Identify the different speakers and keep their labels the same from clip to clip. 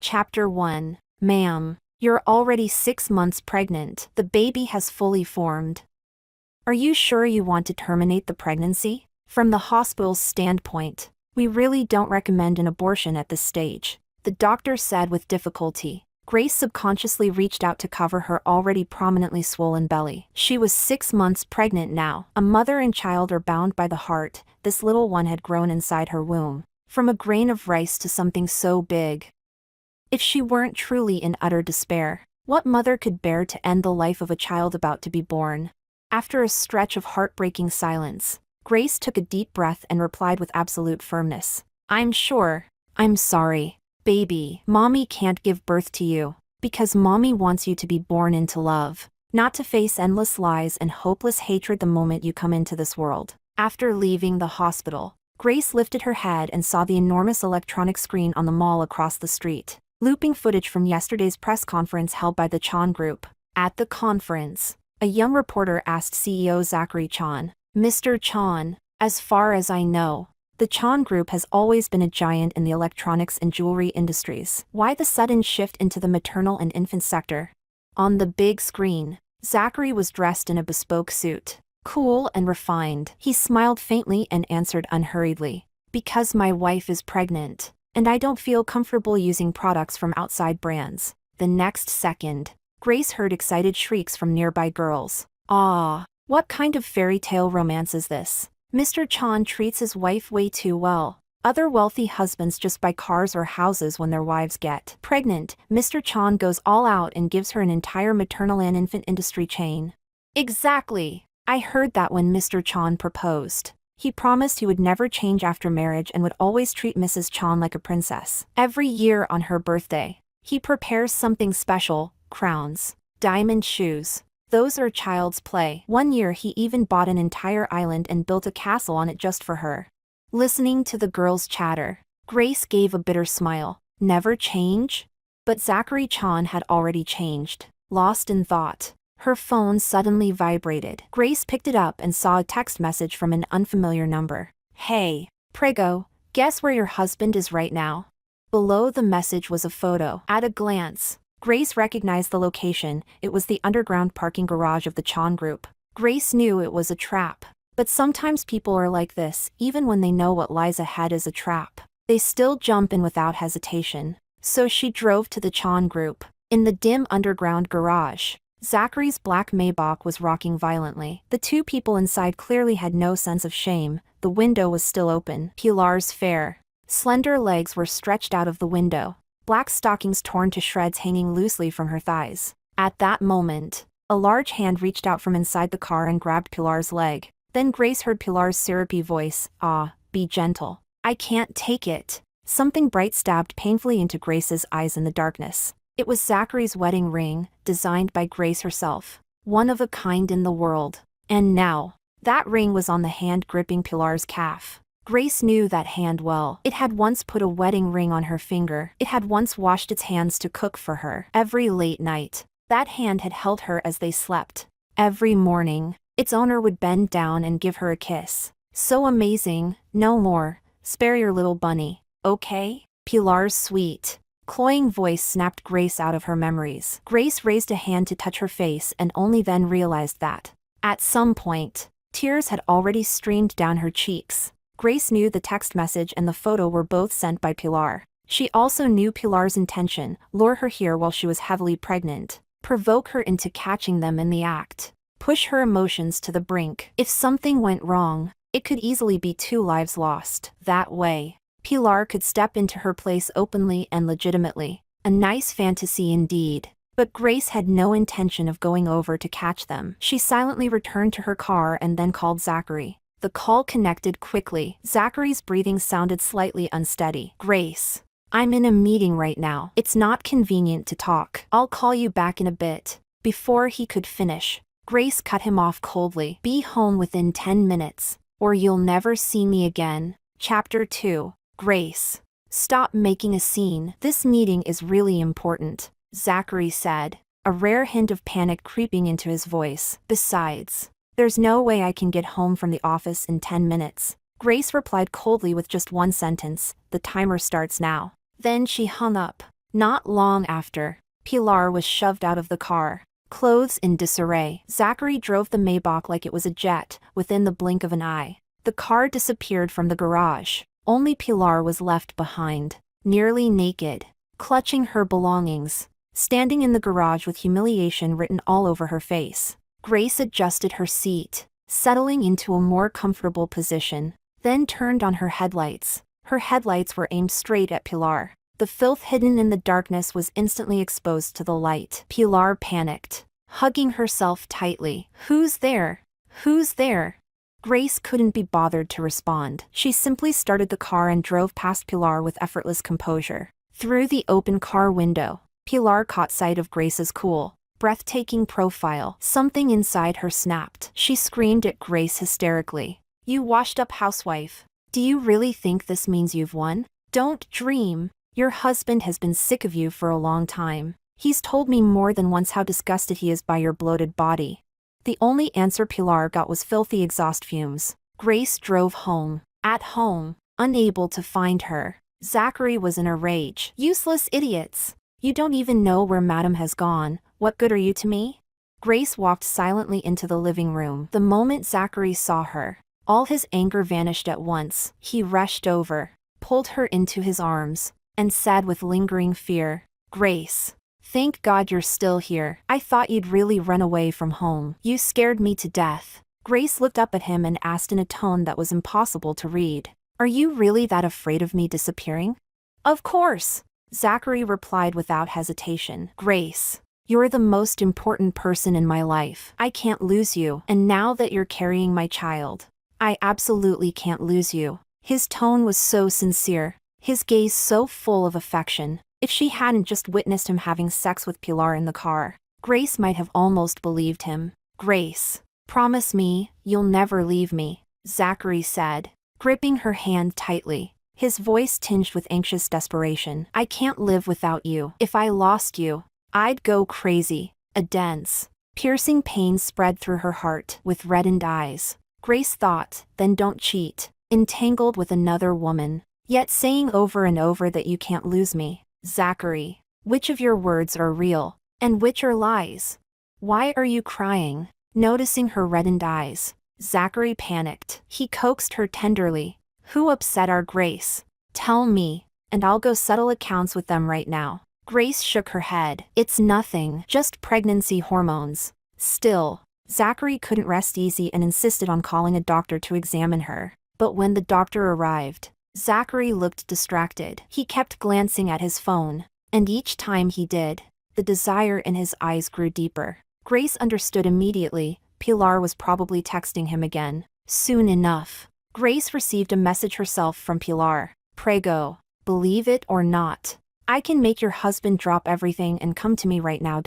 Speaker 1: Chapter 1. Ma'am, you're already 6 months pregnant. The baby has fully formed. Are you sure you want to terminate the pregnancy? From the hospital's standpoint, we really don't recommend an abortion at this stage, the doctor said with difficulty. Grace subconsciously reached out to cover her already prominently swollen belly. She was 6 months pregnant now. A mother and child are bound by the heart. This little one had grown inside her womb, from a grain of rice to something so big. If she weren't truly in utter despair, what mother could bear to end the life of a child about to be born? After a stretch of heartbreaking silence, Grace took a deep breath and replied with absolute firmness. I'm sorry, baby. Mommy can't give birth to you, because mommy wants you to be born into love, not to face endless lies and hopeless hatred the moment you come into this world. After leaving the hospital, Grace lifted her head and saw the enormous electronic screen on the mall across the street, looping footage from yesterday's press conference held by the Chan Group. At the conference, a young reporter asked CEO Zachary Chan, Mr. Chan, as far as I know, the Chan Group has always been a giant in the electronics and jewelry industries. Why the sudden shift into the maternal and infant sector? On the big screen, Zachary was dressed in a bespoke suit, cool and refined. He smiled faintly and answered unhurriedly, because my wife is pregnant, and I don't feel comfortable using products from outside brands. The next second, Grace heard excited shrieks from nearby girls. Ah, what kind of fairy tale romance is this? Mr. Chan treats his wife way too well. Other wealthy husbands just buy cars or houses when their wives get pregnant. Mr. Chan goes all out and gives her an entire maternal and infant industry chain. Exactly. I heard that when Mr. Chan proposed. He promised he would never change after marriage and would always treat Mrs. Chan like a princess. Every year on her birthday, he prepares something special. Crowns, diamond shoes. Those are child's play. One year he even bought an entire island and built a castle on it just for her. Listening to the girls' chatter, Grace gave a bitter smile. Never change? But Zachary Chan had already changed. Lost in thought, her phone suddenly vibrated. Grace picked it up and saw a text message from an unfamiliar number. Hey, Prego, guess where your husband is right now? Below the message was a photo. At a glance, Grace recognized the location. It was the underground parking garage of the Chan Group. Grace knew it was a trap. But sometimes people are like this. Even when they know what lies ahead is a trap, they still jump in without hesitation. So she drove to the Chan Group. In the dim underground garage, Zachary's black Maybach was rocking violently. The two people inside clearly had no sense of shame. The window was still open. Pilar's fair, slender legs were stretched out of the window, black stockings torn to shreds hanging loosely from her thighs. At that moment, a large hand reached out from inside the car and grabbed Pilar's leg. Then Grace heard Pilar's syrupy voice, be gentle. I can't take it. Something bright stabbed painfully into Grace's eyes in the darkness. It was Zachary's wedding ring, designed by Grace herself. One of a kind in the world. And now, that ring was on the hand gripping Pilar's calf. Grace knew that hand well. It had once put a wedding ring on her finger. It had once washed its hands to cook for her. Every late night, that hand had held her as they slept. Every morning, its owner would bend down and give her a kiss. So amazing. No more. Spare your little bunny, okay? Pilar's sweet, cloying voice snapped Grace out of her memories. Grace raised a hand to touch her face and only then realized that, at some point, tears had already streamed down her cheeks. Grace knew the text message and the photo were both sent by Pilar. She also knew Pilar's intention: lure her here while she was heavily pregnant, provoke her into catching them in the act, push her emotions to the brink. If something went wrong, it could easily be 2 lives lost. That way, Pilar could step into her place openly and legitimately. A nice fantasy indeed. But Grace had no intention of going over to catch them. She silently returned to her car and then called Zachary. The call connected quickly. Zachary's breathing sounded slightly unsteady. Grace, I'm in a meeting right now. It's not convenient to talk. I'll call you back in a bit. Before he could finish, Grace cut him off coldly. Be home within 10 minutes, or you'll never see me again. Chapter 2. Grace, stop making a scene. This meeting is really important, Zachary said, a rare hint of panic creeping into his voice. Besides, there's no way I can get home from the office in 10 minutes. Grace replied coldly with just one sentence, the timer starts now. Then she hung up. Not long after, Pilar was shoved out of the car, clothes in disarray. Zachary drove the Maybach like it was a jet. Within the blink of an eye, the car disappeared from the garage. Only Pilar was left behind, nearly naked, clutching her belongings, standing in the garage with humiliation written all over her face. Grace adjusted her seat, settling into a more comfortable position, then turned on her headlights. Her headlights were aimed straight at Pilar. The filth hidden in the darkness was instantly exposed to the light. Pilar panicked, hugging herself tightly. "Who's there? Who's there?" Grace couldn't be bothered to respond. She simply started the car and drove past Pilar with effortless composure. Through the open car window, Pilar caught sight of Grace's cool, breathtaking profile. Something inside her snapped. She screamed at Grace hysterically. "You washed-up housewife. Do you really think this means you've won? Don't dream. Your husband has been sick of you for a long time. He's told me more than once how disgusted he is by your bloated body." The only answer Pilar got was filthy exhaust fumes. Grace drove home. At home, unable to find her, Zachary was in a rage. "Useless idiots. You don't even know where Madam has gone. What good are you to me?" Grace walked silently into the living room. The moment Zachary saw her, all his anger vanished at once. He rushed over, pulled her into his arms, and said with lingering fear, "Grace, thank God you're still here. I thought you'd really run away from home. You scared me to death." Grace looked up at him and asked in a tone that was impossible to read, "Are you really that afraid of me disappearing?" "Of course," Zachary replied without hesitation. "Grace, you're the most important person in my life. I can't lose you. And now that you're carrying my child, I absolutely can't lose you." His tone was so sincere, his gaze so full of affection. If she hadn't just witnessed him having sex with Pilar in the car, Grace might have almost believed him. "Grace, promise me you'll never leave me," Zachary said, gripping her hand tightly, his voice tinged with anxious desperation. "I can't live without you. If I lost you, I'd go crazy." A dense, piercing pain spread through her heart. With reddened eyes, Grace thought, "Then don't cheat. Entangled with another woman, yet saying over and over that you can't lose me. Zachary, which of your words are real, and which are lies? Why are you crying?" Noticing her reddened eyes, Zachary panicked. He coaxed her tenderly. "Who upset our Grace? Tell me, and I'll go settle accounts with them right now." Grace shook her head. "It's nothing, just pregnancy hormones." Still, Zachary couldn't rest easy and insisted on calling a doctor to examine her. But when the doctor arrived, Zachary looked distracted. He kept glancing at his phone, and each time he did, the desire in his eyes grew deeper. Grace understood immediately. Pilar was probably texting him again. Soon enough, Grace received a message herself from Pilar. "Prego, believe it or not, I can make your husband drop everything and come to me right now."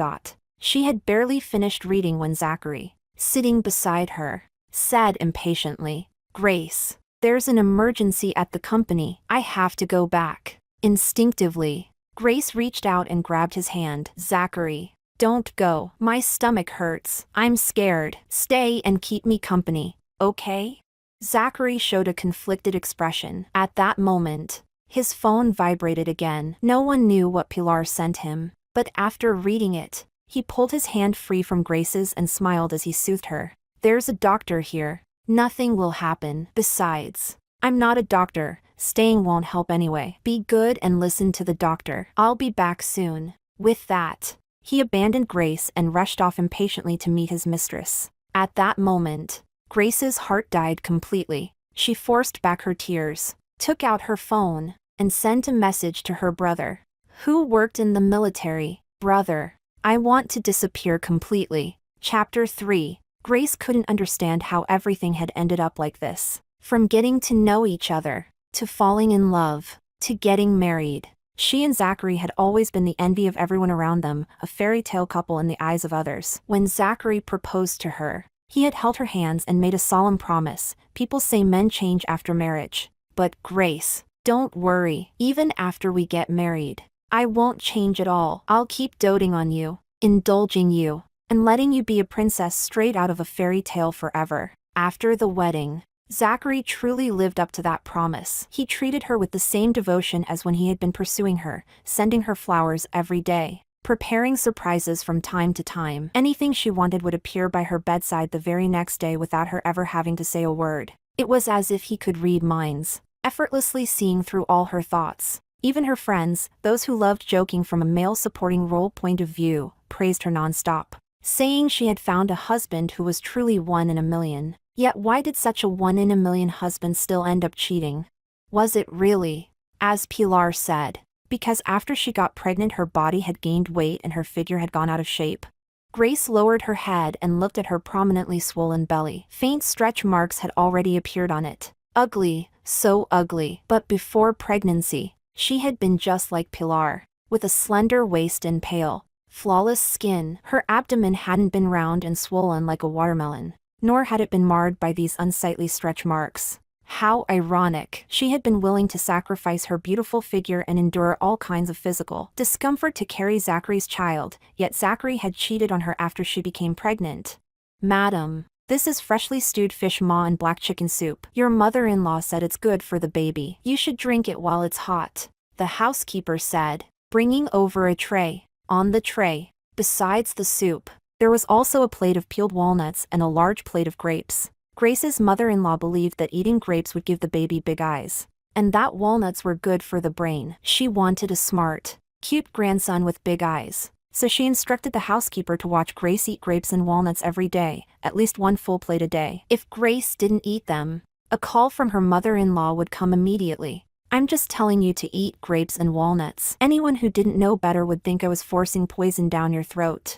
Speaker 1: She had barely finished reading when Zachary, sitting beside her, said impatiently, "Grace, there's an emergency at the company. I have to go back." Instinctively, Grace reached out and grabbed his hand. "Zachary, don't go. My stomach hurts. I'm scared. Stay and keep me company, okay?" Zachary showed a conflicted expression. At that moment, his phone vibrated again. No one knew what Pilar sent him, but after reading it, he pulled his hand free from Grace's and smiled as he soothed her. "There's a doctor here. Nothing will happen. Besides, I'm not a doctor. Staying won't help anyway. Be good and listen to the doctor. I'll be back soon." With that, he abandoned Grace and rushed off impatiently to meet his mistress. At that moment, Grace's heart died completely. She forced back her tears, took out her phone, and sent a message to her brother, who worked in the military. "Brother, I want to disappear completely." Chapter 3. Grace couldn't understand how everything had ended up like this. From getting to know each other, to falling in love, to getting married. She and Zachary had always been the envy of everyone around them, a fairy tale couple in the eyes of others. When Zachary proposed to her, he had held her hands and made a solemn promise. People say men change after marriage. But Grace, don't worry. Even after we get married, I won't change at all. I'll keep doting on you, indulging you, and letting you be a princess straight out of a fairy tale forever. After the wedding, Zachary truly lived up to that promise. He treated her with the same devotion as when he had been pursuing her, sending her flowers every day, preparing surprises from time to time. Anything she wanted would appear by her bedside the very next day without her ever having to say a word. It was as if he could read minds, effortlessly seeing through all her thoughts. Even her friends, those who loved joking from a male supporting role point of view, praised her nonstop, saying she had found a husband who was truly one in a million. Yet why did such a one-in-a-million husband still end up cheating? Was it really, as Pilar said, because after she got pregnant her body had gained weight and her figure had gone out of shape? Grace lowered her head and looked at her prominently swollen belly. Faint stretch marks had already appeared on it. Ugly, so ugly. But before pregnancy, she had been just like Pilar, with a slender waist and pale, flawless skin. Her abdomen hadn't been round and swollen like a watermelon, nor had it been marred by these unsightly stretch marks. How ironic. She had been willing to sacrifice her beautiful figure and endure all kinds of physical discomfort to carry Zachary's child, yet Zachary had cheated on her after she became pregnant. Madam, this is freshly stewed fish maw and black chicken soup. Your mother-in-law said it's good for the baby. You should drink it while it's hot, the housekeeper said, bringing over a tray. On the tray, besides the soup, there was also a plate of peeled walnuts and a large plate of grapes. Grace's mother-in-law believed that eating grapes would give the baby big eyes, and that walnuts were good for the brain. She wanted a smart, cute grandson with big eyes, so she instructed the housekeeper to watch Grace eat grapes and walnuts every day, at least one full plate a day. If Grace didn't eat them, a call from her mother-in-law would come immediately. I'm just telling you to eat grapes and walnuts. Anyone who didn't know better would think I was forcing poison down your throat.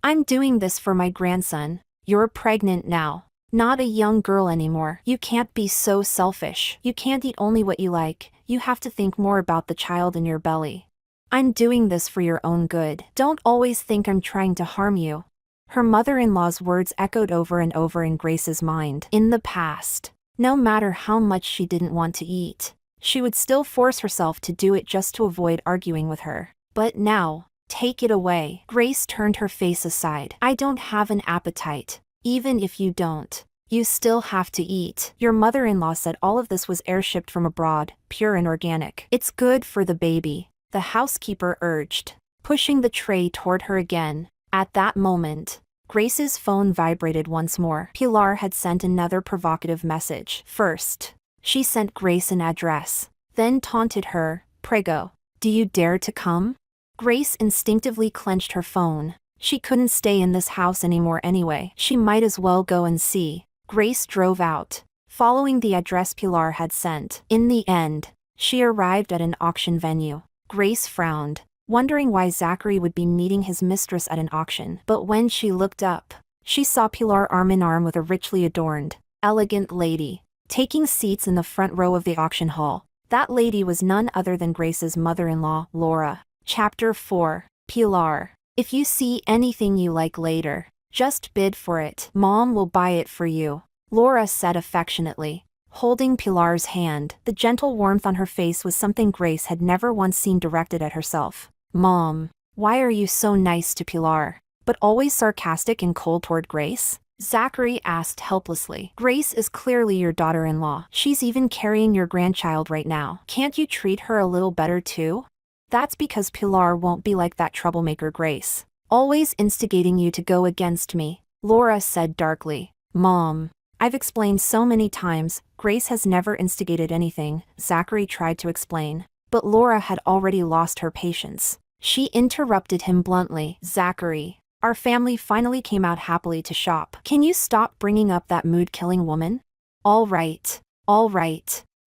Speaker 1: I'm doing this for my grandson. You're pregnant now. Not a young girl anymore. You can't be so selfish. You can't eat only what you like. You have to think more about the child in your belly. I'm doing this for your own good. Don't always think I'm trying to harm you. Her mother-in-law's words echoed over and over in Grace's mind. In the past, no matter how much she didn't want to eat, she would still force herself to do it just to avoid arguing with her. But now, take it away. Grace turned her face aside. I don't have an appetite. Even if you don't, you still have to eat. Your mother-in-law said all of this was air-shipped from abroad, pure and organic. It's good for the baby, the housekeeper urged, pushing the tray toward her again. At that moment, Grace's phone vibrated once more. Pilar had sent another provocative message. First, she sent Grace an address, then taunted her, Prego, do you dare to come? Grace instinctively clenched her phone. She couldn't stay in this house anymore anyway. She might as well go and see. Grace drove out, following the address Pilar had sent. In the end, she arrived at an auction venue. Grace frowned, wondering why Zachary would be meeting his mistress at an auction. But when she looked up, she saw Pilar arm in arm with a richly adorned, elegant lady, taking seats in the front row of the auction hall. That lady was none other than Grace's mother-in-law, Laura. Chapter 4. Pilar. If you see anything you like later, just bid for it. Mom will buy it for you, Laura said affectionately, holding Pilar's hand. The gentle warmth on her face was something Grace had never once seen directed at herself. Mom, why are you so nice to Pilar, but always sarcastic and cold toward Grace? Zachary asked helplessly. Grace is clearly your daughter-in-law. She's even carrying your grandchild right now. Can't you treat her a little better too? That's because Pilar won't be like that troublemaker Grace, always instigating you to go against me, Laura said darkly. Mom, I've explained so many times, Grace has never instigated anything, Zachary tried to explain. But Laura had already lost her patience. She interrupted him bluntly. Zachary, our family finally came out happily to shop. Can you stop bringing up that mood-killing woman? All right,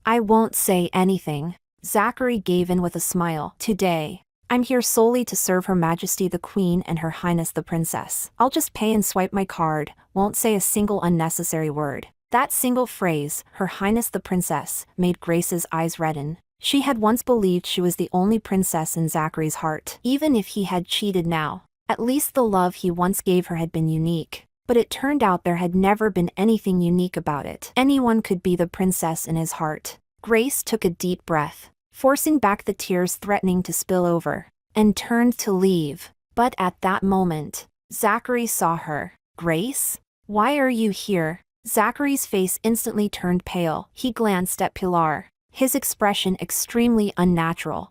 Speaker 1: I won't say anything. Zachary gave in with a smile. Today, I'm here solely to serve Her Majesty the Queen and Her Highness the Princess. I'll just pay and swipe my card, won't say a single unnecessary word. That single phrase, Her Highness the Princess, made Grace's eyes redden. She had once believed she was the only princess in Zachary's heart. Even if he had cheated now, at least the love he once gave her had been unique. But it turned out there had never been anything unique about it. Anyone could be the princess in his heart. Grace took a deep breath, forcing back the tears threatening to spill over, and turned to leave. But at that moment, Zachary saw her. Grace? Why are you here? Zachary's face instantly turned pale. He glanced at Pilar, his expression extremely unnatural.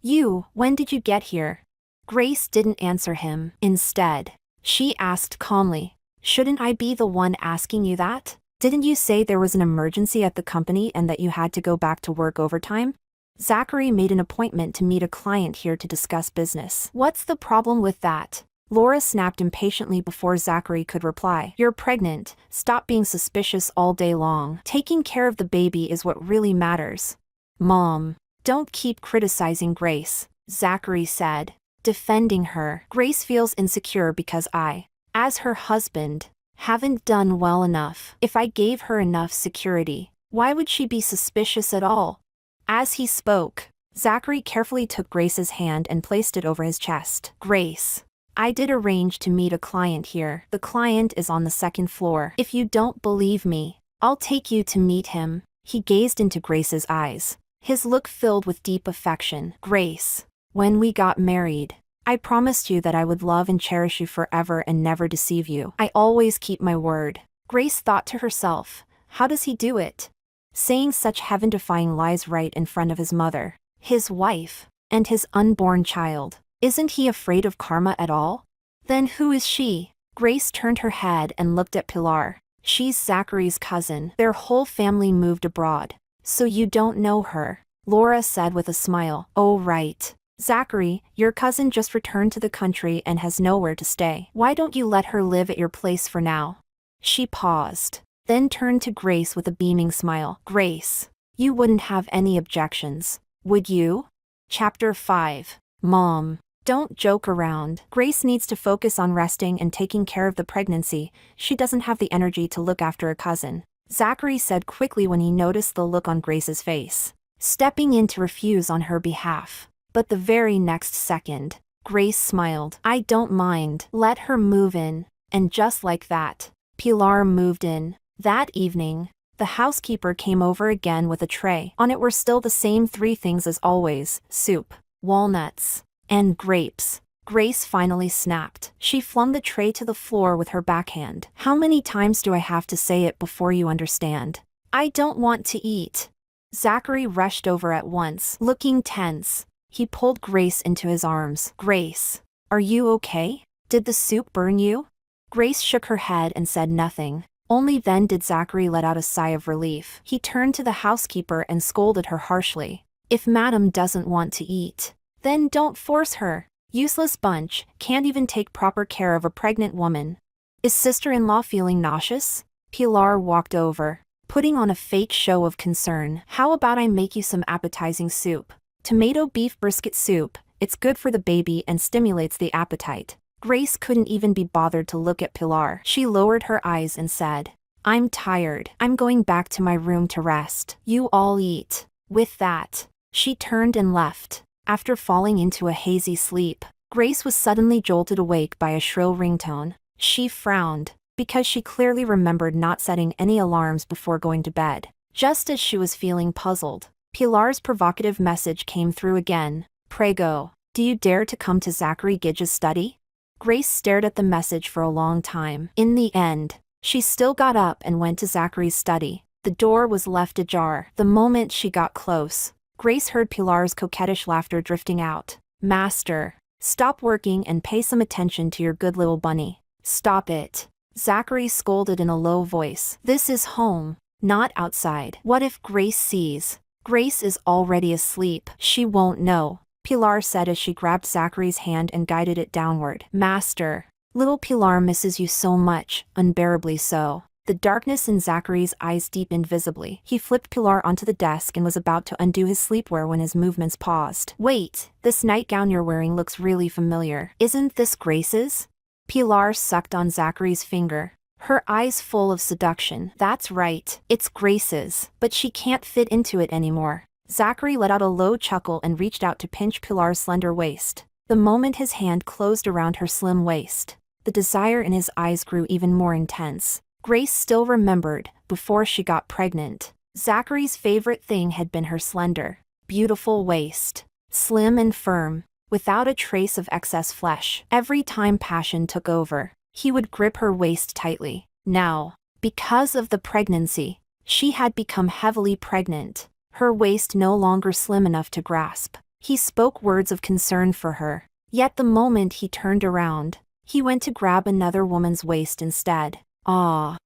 Speaker 1: When did you get here? Grace didn't answer him. Instead, she asked calmly, shouldn't I be the one asking you that? Didn't you say there was an emergency at the company and that you had to go back to work overtime? Zachary made an appointment to meet a client here to discuss business. What's the problem with that? Laura snapped impatiently before Zachary could reply. You're pregnant. Stop being suspicious all day long. Taking care of the baby is what really matters. Mom, don't keep criticizing Grace, Zachary said, defending her. Grace feels insecure because I, as her husband, haven't done well enough. If I gave her enough security, why would she be suspicious at all? As he spoke, Zachary carefully took Grace's hand and placed it over his chest. Grace, I did arrange to meet a client here. The client is on the second floor. If you don't believe me, I'll take you to meet him. He gazed into Grace's eyes, his look filled with deep affection. Grace, when we got married, I promised you that I would love and cherish you forever and never deceive you. I always keep my word. Grace thought to herself, how does he do it? Saying such heaven-defying lies right in front of his mother, his wife, and his unborn child. Isn't he afraid of karma at all? Then who is she? Grace turned her head and looked at Pilar. She's Zachary's cousin. Their whole family moved abroad. So you don't know her, Laura said with a smile. Oh right. Zachary, your cousin just returned to the country and has nowhere to stay. Why don't you let her live at your place for now? She paused, then turned to Grace with a beaming smile. Grace, you wouldn't have any objections, would you? Chapter 5. Mom, don't joke around. Grace needs to focus on resting and taking care of the pregnancy. She doesn't have the energy to look after a cousin, Zachary said quickly when he noticed the look on Grace's face, stepping in to refuse on her behalf. But the very next second, Grace smiled. I don't mind. Let her move in. And just like that, Pilar moved in. That evening, the housekeeper came over again with a tray. On it were still the same 3 things as always: soup, walnuts, and grapes. Grace finally snapped. She flung the tray to the floor with her backhand. How many times do I have to say it before you understand? I don't want to eat. Zachary rushed over at once, looking tense. He pulled Grace into his arms. Grace, are you okay? Did the soup burn you? Grace shook her head and said nothing. Only then did Zachary let out a sigh of relief. He turned to the housekeeper and scolded her harshly. If Madam doesn't want to eat, then don't force her. Useless bunch, can't even take proper care of a pregnant woman. Is sister-in-law feeling nauseous? Pilar walked over, putting on a fake show of concern. How about I make you some appetizing soup? Tomato beef brisket soup. It's good for the baby and stimulates the appetite. Grace couldn't even be bothered to look at Pilar. She lowered her eyes and said, I'm tired. I'm going back to my room to rest. You all eat. With that, she turned and left. After falling into a hazy sleep, Grace was suddenly jolted awake by a shrill ringtone. She frowned, because she clearly remembered not setting any alarms before going to bed. Just as she was feeling puzzled, Pilar's provocative message came through again. Prego, do you dare to come to Zachary Gidge's study? Grace stared at the message for a long time. In the end, she still got up and went to Zachary's study. The door was left ajar. The moment she got close, Grace heard Pilar's coquettish laughter drifting out. Master, stop working and pay some attention to your good little bunny. Stop it. Zachary scolded in a low voice. This is home, not outside. What if Grace sees? Grace is already asleep. She won't know, Pilar said as she grabbed Zachary's hand and guided it downward. Master, little Pilar misses you so much, unbearably so. The darkness in Zachary's eyes deepened visibly. He flipped Pilar onto the desk and was about to undo his sleepwear when his movements paused. Wait, this nightgown you're wearing looks really familiar. Isn't this Grace's? Pilar sucked on Zachary's finger, her eyes full of seduction. That's right, it's Grace's, but she can't fit into it anymore. Zachary let out a low chuckle and reached out to pinch Pilar's slender waist. The moment his hand closed around her slim waist, the desire in his eyes grew even more intense. Grace still remembered, before she got pregnant, Zachary's favorite thing had been her slender, beautiful waist. Slim and firm, without a trace of excess flesh. Every time passion took over, he would grip her waist tightly. Now, Because of the pregnancy, she had become heavily pregnant, her waist no longer slim enough to grasp. He spoke words of concern for her, yet the moment he turned around, he went to grab another woman's waist instead. "Ah,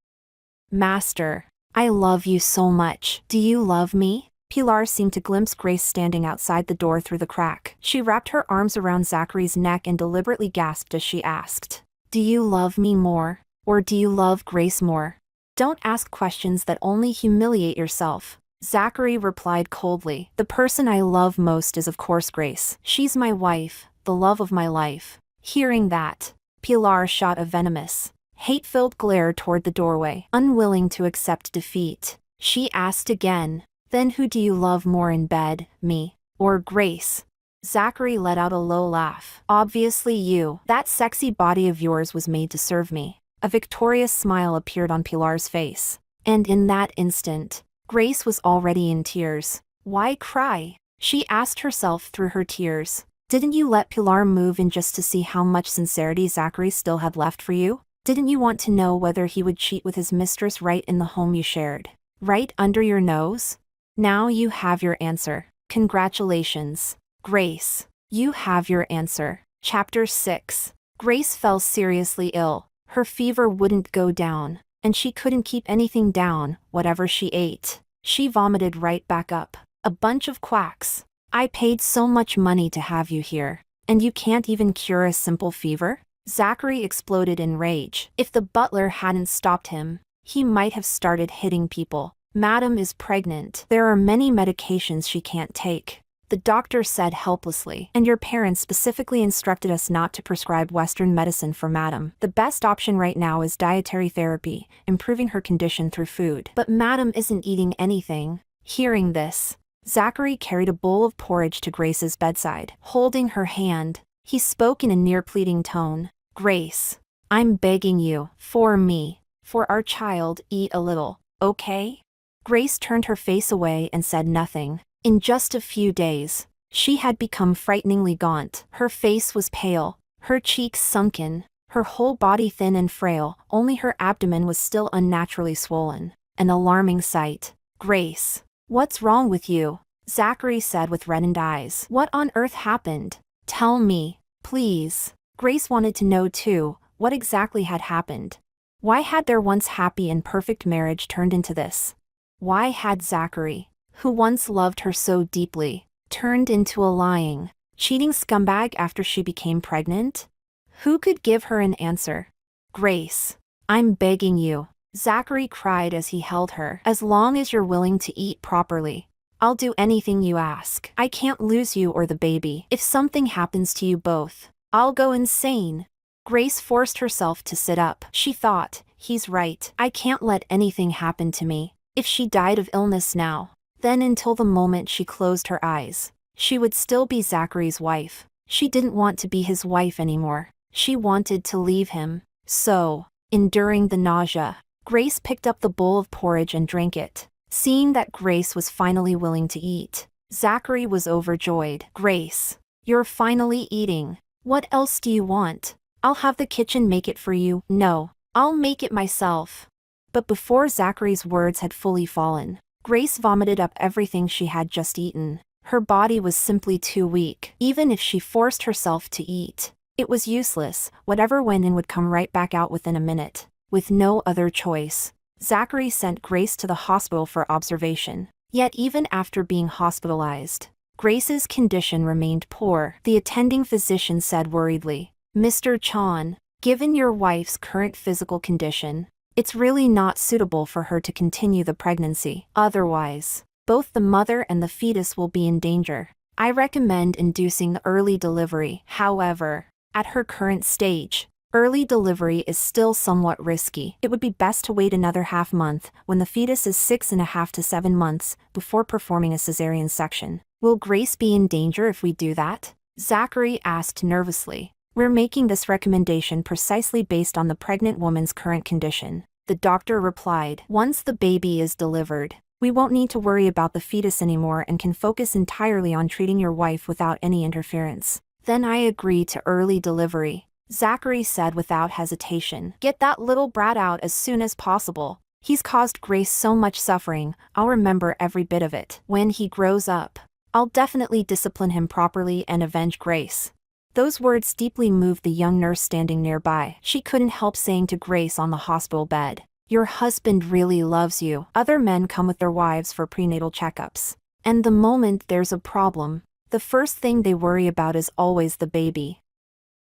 Speaker 1: Master, I love you so much. Do you love me?" Pilar seemed to glimpse Grace standing outside the door through the crack. She wrapped her arms around Zachary's neck and deliberately gasped as she asked, "Do you love me more, or do you love Grace more?" "Don't ask questions that only humiliate yourself," Zachary replied coldly. "The person I love most is of course Grace. She's my wife, the love of my life." Hearing that, Pilar shot a venomous, hate-filled glare toward the doorway. Unwilling to accept defeat, she asked again, "Then who do you love more in bed, me, or Grace?" Zachary let out a low laugh. "Obviously you. That sexy body of yours was made to serve me." A victorious smile appeared on Pilar's face. And in that instant, Grace was already in tears. Why cry? She asked herself through her tears. Didn't you let Pilar move in just to see how much sincerity Zachary still had left for you? Didn't you want to know whether he would cheat with his mistress right in the home you shared? Right under your nose? Now you have your answer. Congratulations, Grace. You have your answer. Chapter 6. Grace fell seriously ill. Her fever wouldn't go down, and she couldn't keep anything down, whatever she ate. She vomited right back up. A bunch of quacks. "I paid so much money to have you here, and you can't even cure a simple fever?" Zachary exploded in rage. If the butler hadn't stopped him, he might have started hitting people. "Madam is pregnant. There are many medications she can't take," the doctor said helplessly. "And your parents specifically instructed us not to prescribe Western medicine for Madam. The best option right now is dietary therapy, improving her condition through food." "But Madam isn't eating anything." Hearing this, Zachary carried a bowl of porridge to Grace's bedside. Holding her hand, he spoke in a near-pleading tone. "Grace, I'm begging you, for me, for our child, eat a little, okay?" Grace turned her face away and said nothing. In just a few days, she had become frighteningly gaunt. Her face was pale, her cheeks sunken, her whole body thin and frail. Only her abdomen was still unnaturally swollen. An alarming sight. "Grace, what's wrong with you?" Zachary said with reddened eyes. "What on earth happened? Tell me, please." Grace wanted to know too, what exactly had happened. Why had their once happy and perfect marriage turned into this? Why had Zachary, who once loved her so deeply, turned into a lying, cheating scumbag after she became pregnant? Who could give her an answer? "Grace, I'm begging you," Zachary cried as he held her. "As long as you're willing to eat properly, I'll do anything you ask. I can't lose you or the baby. If something happens to you both, I'll go insane." Grace forced herself to sit up. She thought, he's right. I can't let anything happen to me. If she died of illness now, then until the moment she closed her eyes, she would still be Zachary's wife. She didn't want to be his wife anymore. She wanted to leave him. So, enduring the nausea, Grace picked up the bowl of porridge and drank it. Seeing that Grace was finally willing to eat, Zachary was overjoyed. "Grace, you're finally eating. What else do you want? I'll have the kitchen make it for you." "No, I'll make it myself." But before Zachary's words had fully fallen, Grace vomited up everything she had just eaten. Her body was simply too weak. Even if she forced herself to eat, it was useless. Whatever went in would come right back out within a minute. With no other choice, Zachary sent Grace to the hospital for observation. Yet even after being hospitalized, Grace's condition remained poor. The attending physician said worriedly, "Mr. Chan, given your wife's current physical condition, it's really not suitable for her to continue the pregnancy. Otherwise, both the mother and the fetus will be in danger. I recommend inducing early delivery. However, at her current stage, early delivery is still somewhat risky. It would be best to wait another half month, when the fetus is 6.5 to 7 months, before performing a cesarean section." "Will Grace be in danger if we do that?" Zachary asked nervously. "We're making this recommendation precisely based on the pregnant woman's current condition," the doctor replied. "Once the baby is delivered, we won't need to worry about the fetus anymore and can focus entirely on treating your wife without any interference." "Then I agree to early delivery," Zachary said without hesitation. Get that little brat out as soon as possible. He's caused Grace so much suffering, I'll remember every bit of it. When he grows up, I'll definitely discipline him properly and avenge Grace. Those words deeply moved the young nurse standing nearby. She couldn't help saying to Grace on the hospital bed, "Your husband really loves you." Other men come with their wives for prenatal checkups. And the moment there's a problem, the first thing they worry about is always the baby.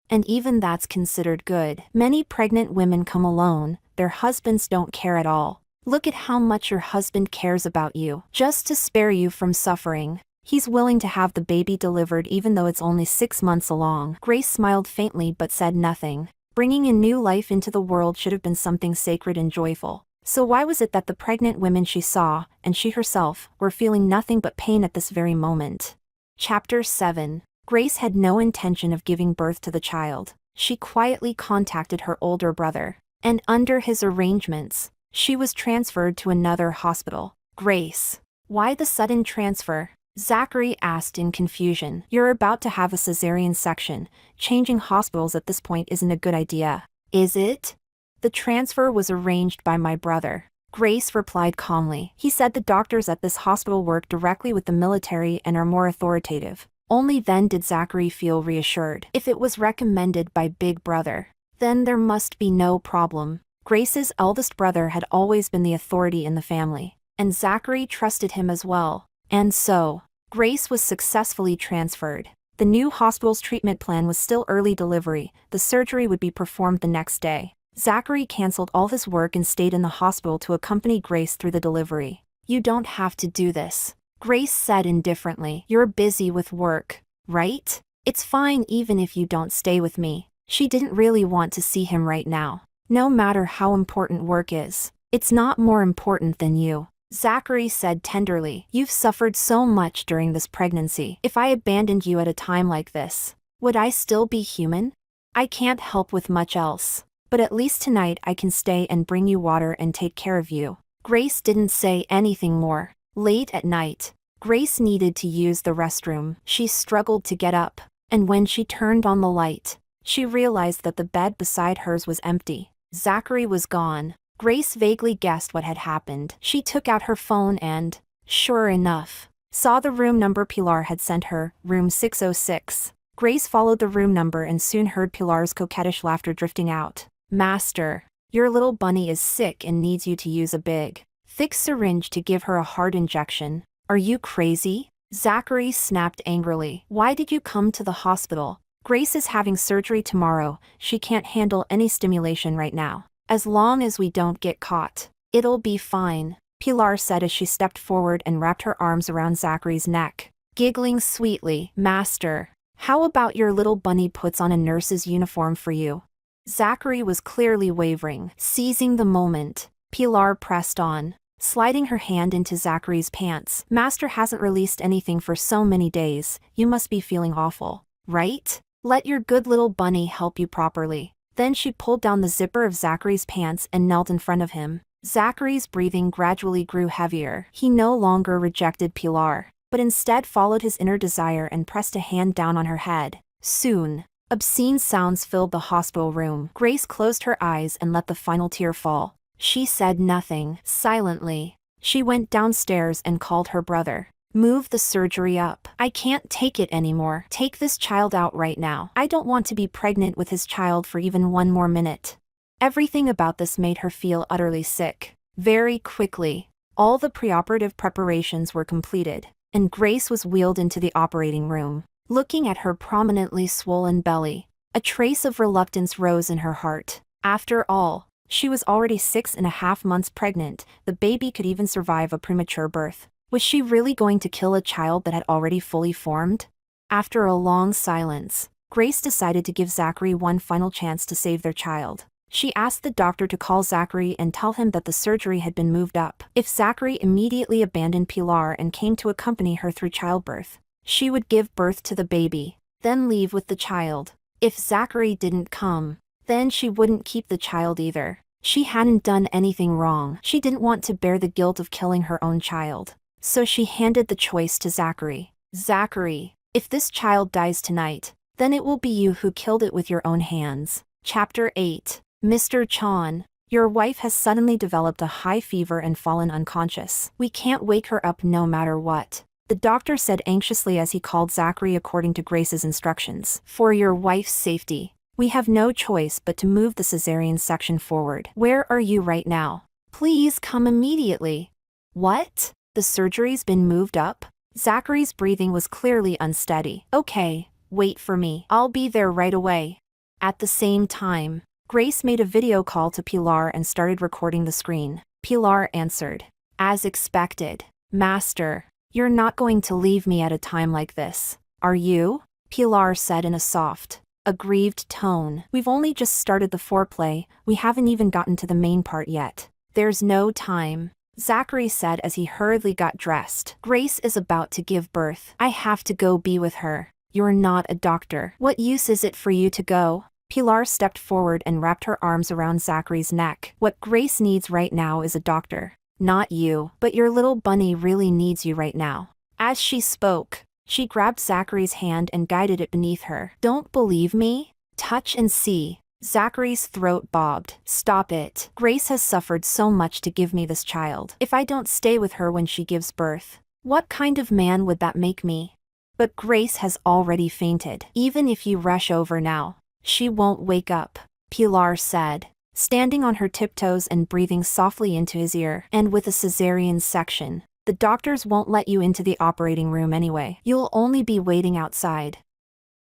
Speaker 1: And even that's considered good. Many pregnant women come alone, their husbands don't care at all. Look at how much your husband cares about you. Just to spare you from suffering, he's willing to have the baby delivered even though it's only 6 months along. Grace smiled faintly but said nothing. Bringing a new life into the world should have been something sacred and joyful. So why was it that the pregnant women she saw, and she herself, were feeling nothing but pain at this very moment? Chapter 7. Grace had no intention of giving birth to the child. She quietly contacted her older brother, and under his arrangements, she was transferred to another hospital. Grace, why the sudden transfer? Zachary asked in confusion. You're about to have a cesarean section. Changing hospitals at this point isn't a good idea. Is it? The transfer was arranged by my brother. Grace replied calmly. He said the doctors at this hospital work directly with the military and are more authoritative. Only then did Zachary feel reassured. If it was recommended by Big Brother, then there must be no problem. Grace's eldest brother had always been the authority in the family, and Zachary trusted him as well. And so, Grace was successfully transferred. The new hospital's treatment plan was still early delivery. The surgery would be performed the next day. Zachary canceled all his work and stayed in the hospital to accompany Grace through the delivery. You don't have to do this, Grace said indifferently. You're busy with work, right? It's fine even if you don't stay with me. She didn't really want to see him right now. No matter how important work is, it's not more important than you, Zachary said tenderly. You've suffered so much during this pregnancy. If I abandoned you at a time like this, would I still be human? I can't help with much else, but at least tonight I can stay and bring you water and take care of you. Grace didn't say anything more. Late at night, Grace needed to use the restroom. She struggled to get up, and when she turned on the light, she realized that the bed beside hers was empty. Zachary was gone. Grace vaguely guessed what had happened. She took out her phone and, sure enough, saw the room number Pilar had sent her, room 606. Grace followed the room number and soon heard Pilar's coquettish laughter drifting out. Master, your little bunny is sick and needs you to use a big, thick syringe to give her a heart injection. Are you crazy? Zachary snapped angrily. Why did you come to the hospital? Grace is having surgery tomorrow. She can't handle any stimulation right now. As long as we don't get caught, it'll be fine, Pilar said as she stepped forward and wrapped her arms around Zachary's neck. Giggling sweetly, Master, how about your little bunny puts on a nurse's uniform for you? Zachary was clearly wavering. Seizing the moment, Pilar pressed on, sliding her hand into Zachary's pants. Master hasn't released anything for so many days. You must be feeling awful, right? Let your good little bunny help you properly. Then she pulled down the zipper of Zachary's pants and knelt in front of him. Zachary's breathing gradually grew heavier. He no longer rejected Pilar, but instead followed his inner desire and pressed a hand down on her head. Soon, obscene sounds filled the hospital room. Grace closed her eyes and let the final tear fall. She said nothing. Silently, she went downstairs and called her brother. Move the surgery up. I can't take it anymore. Take this child out right now. I don't want to be pregnant with his child for even one more minute. Everything about this made her feel utterly sick. Very quickly, all the preoperative preparations were completed, and Grace was wheeled into the operating room. Looking at her prominently swollen belly, a trace of reluctance rose in her heart. After all, she was already 6.5 months pregnant. The baby could even survive a premature birth. Was she really going to kill a child that had already fully formed? After a long silence, Grace decided to give Zachary one final chance to save their child. She asked the doctor to call Zachary and tell him that the surgery had been moved up. If Zachary immediately abandoned Pilar and came to accompany her through childbirth, she would give birth to the baby, then leave with the child. If Zachary didn't come, then she wouldn't keep the child either. She hadn't done anything wrong. She didn't want to bear the guilt of killing her own child. So she handed the choice to Zachary. Zachary, if this child dies tonight, then it will be you who killed it with your own hands. Chapter 8. Mr. Chan, your wife has suddenly developed a high fever and fallen unconscious. We can't wake her up no matter what, the doctor said anxiously as he called Zachary according to Grace's instructions. For your wife's safety, we have no choice but to move the cesarean section forward. Where are you right now? Please come immediately. What? The surgery's been moved up? Zachary's breathing was clearly unsteady. Okay, wait for me. I'll be there right away. At the same time, Grace made a video call to Pilar and started recording the screen. Pilar answered. As expected. Master, you're not going to leave me at a time like this, are you? Pilar said in a soft, aggrieved tone. We've only just started the foreplay, we haven't even gotten to the main part yet. There's no time, Zachary said as he hurriedly got dressed. Grace is about to give birth. I have to go be with her. You're not a doctor. What use is it for you to go? Pilar stepped forward and wrapped her arms around Zachary's neck. What Grace needs right now is a doctor. Not you, but your little bunny really needs you right now. As she spoke, she grabbed Zachary's hand and guided it beneath her. Don't believe me? Touch and see. Zachary's throat bobbed. Stop it. Grace has suffered so much to give me this child. If I don't stay with her when she gives birth, what kind of man would that make me? But Grace has already fainted. Even if you rush over now, she won't wake up, Pilar said, standing on her tiptoes and breathing softly into his ear. And with a cesarean section, the doctors won't let you into the operating room anyway. You'll only be waiting outside.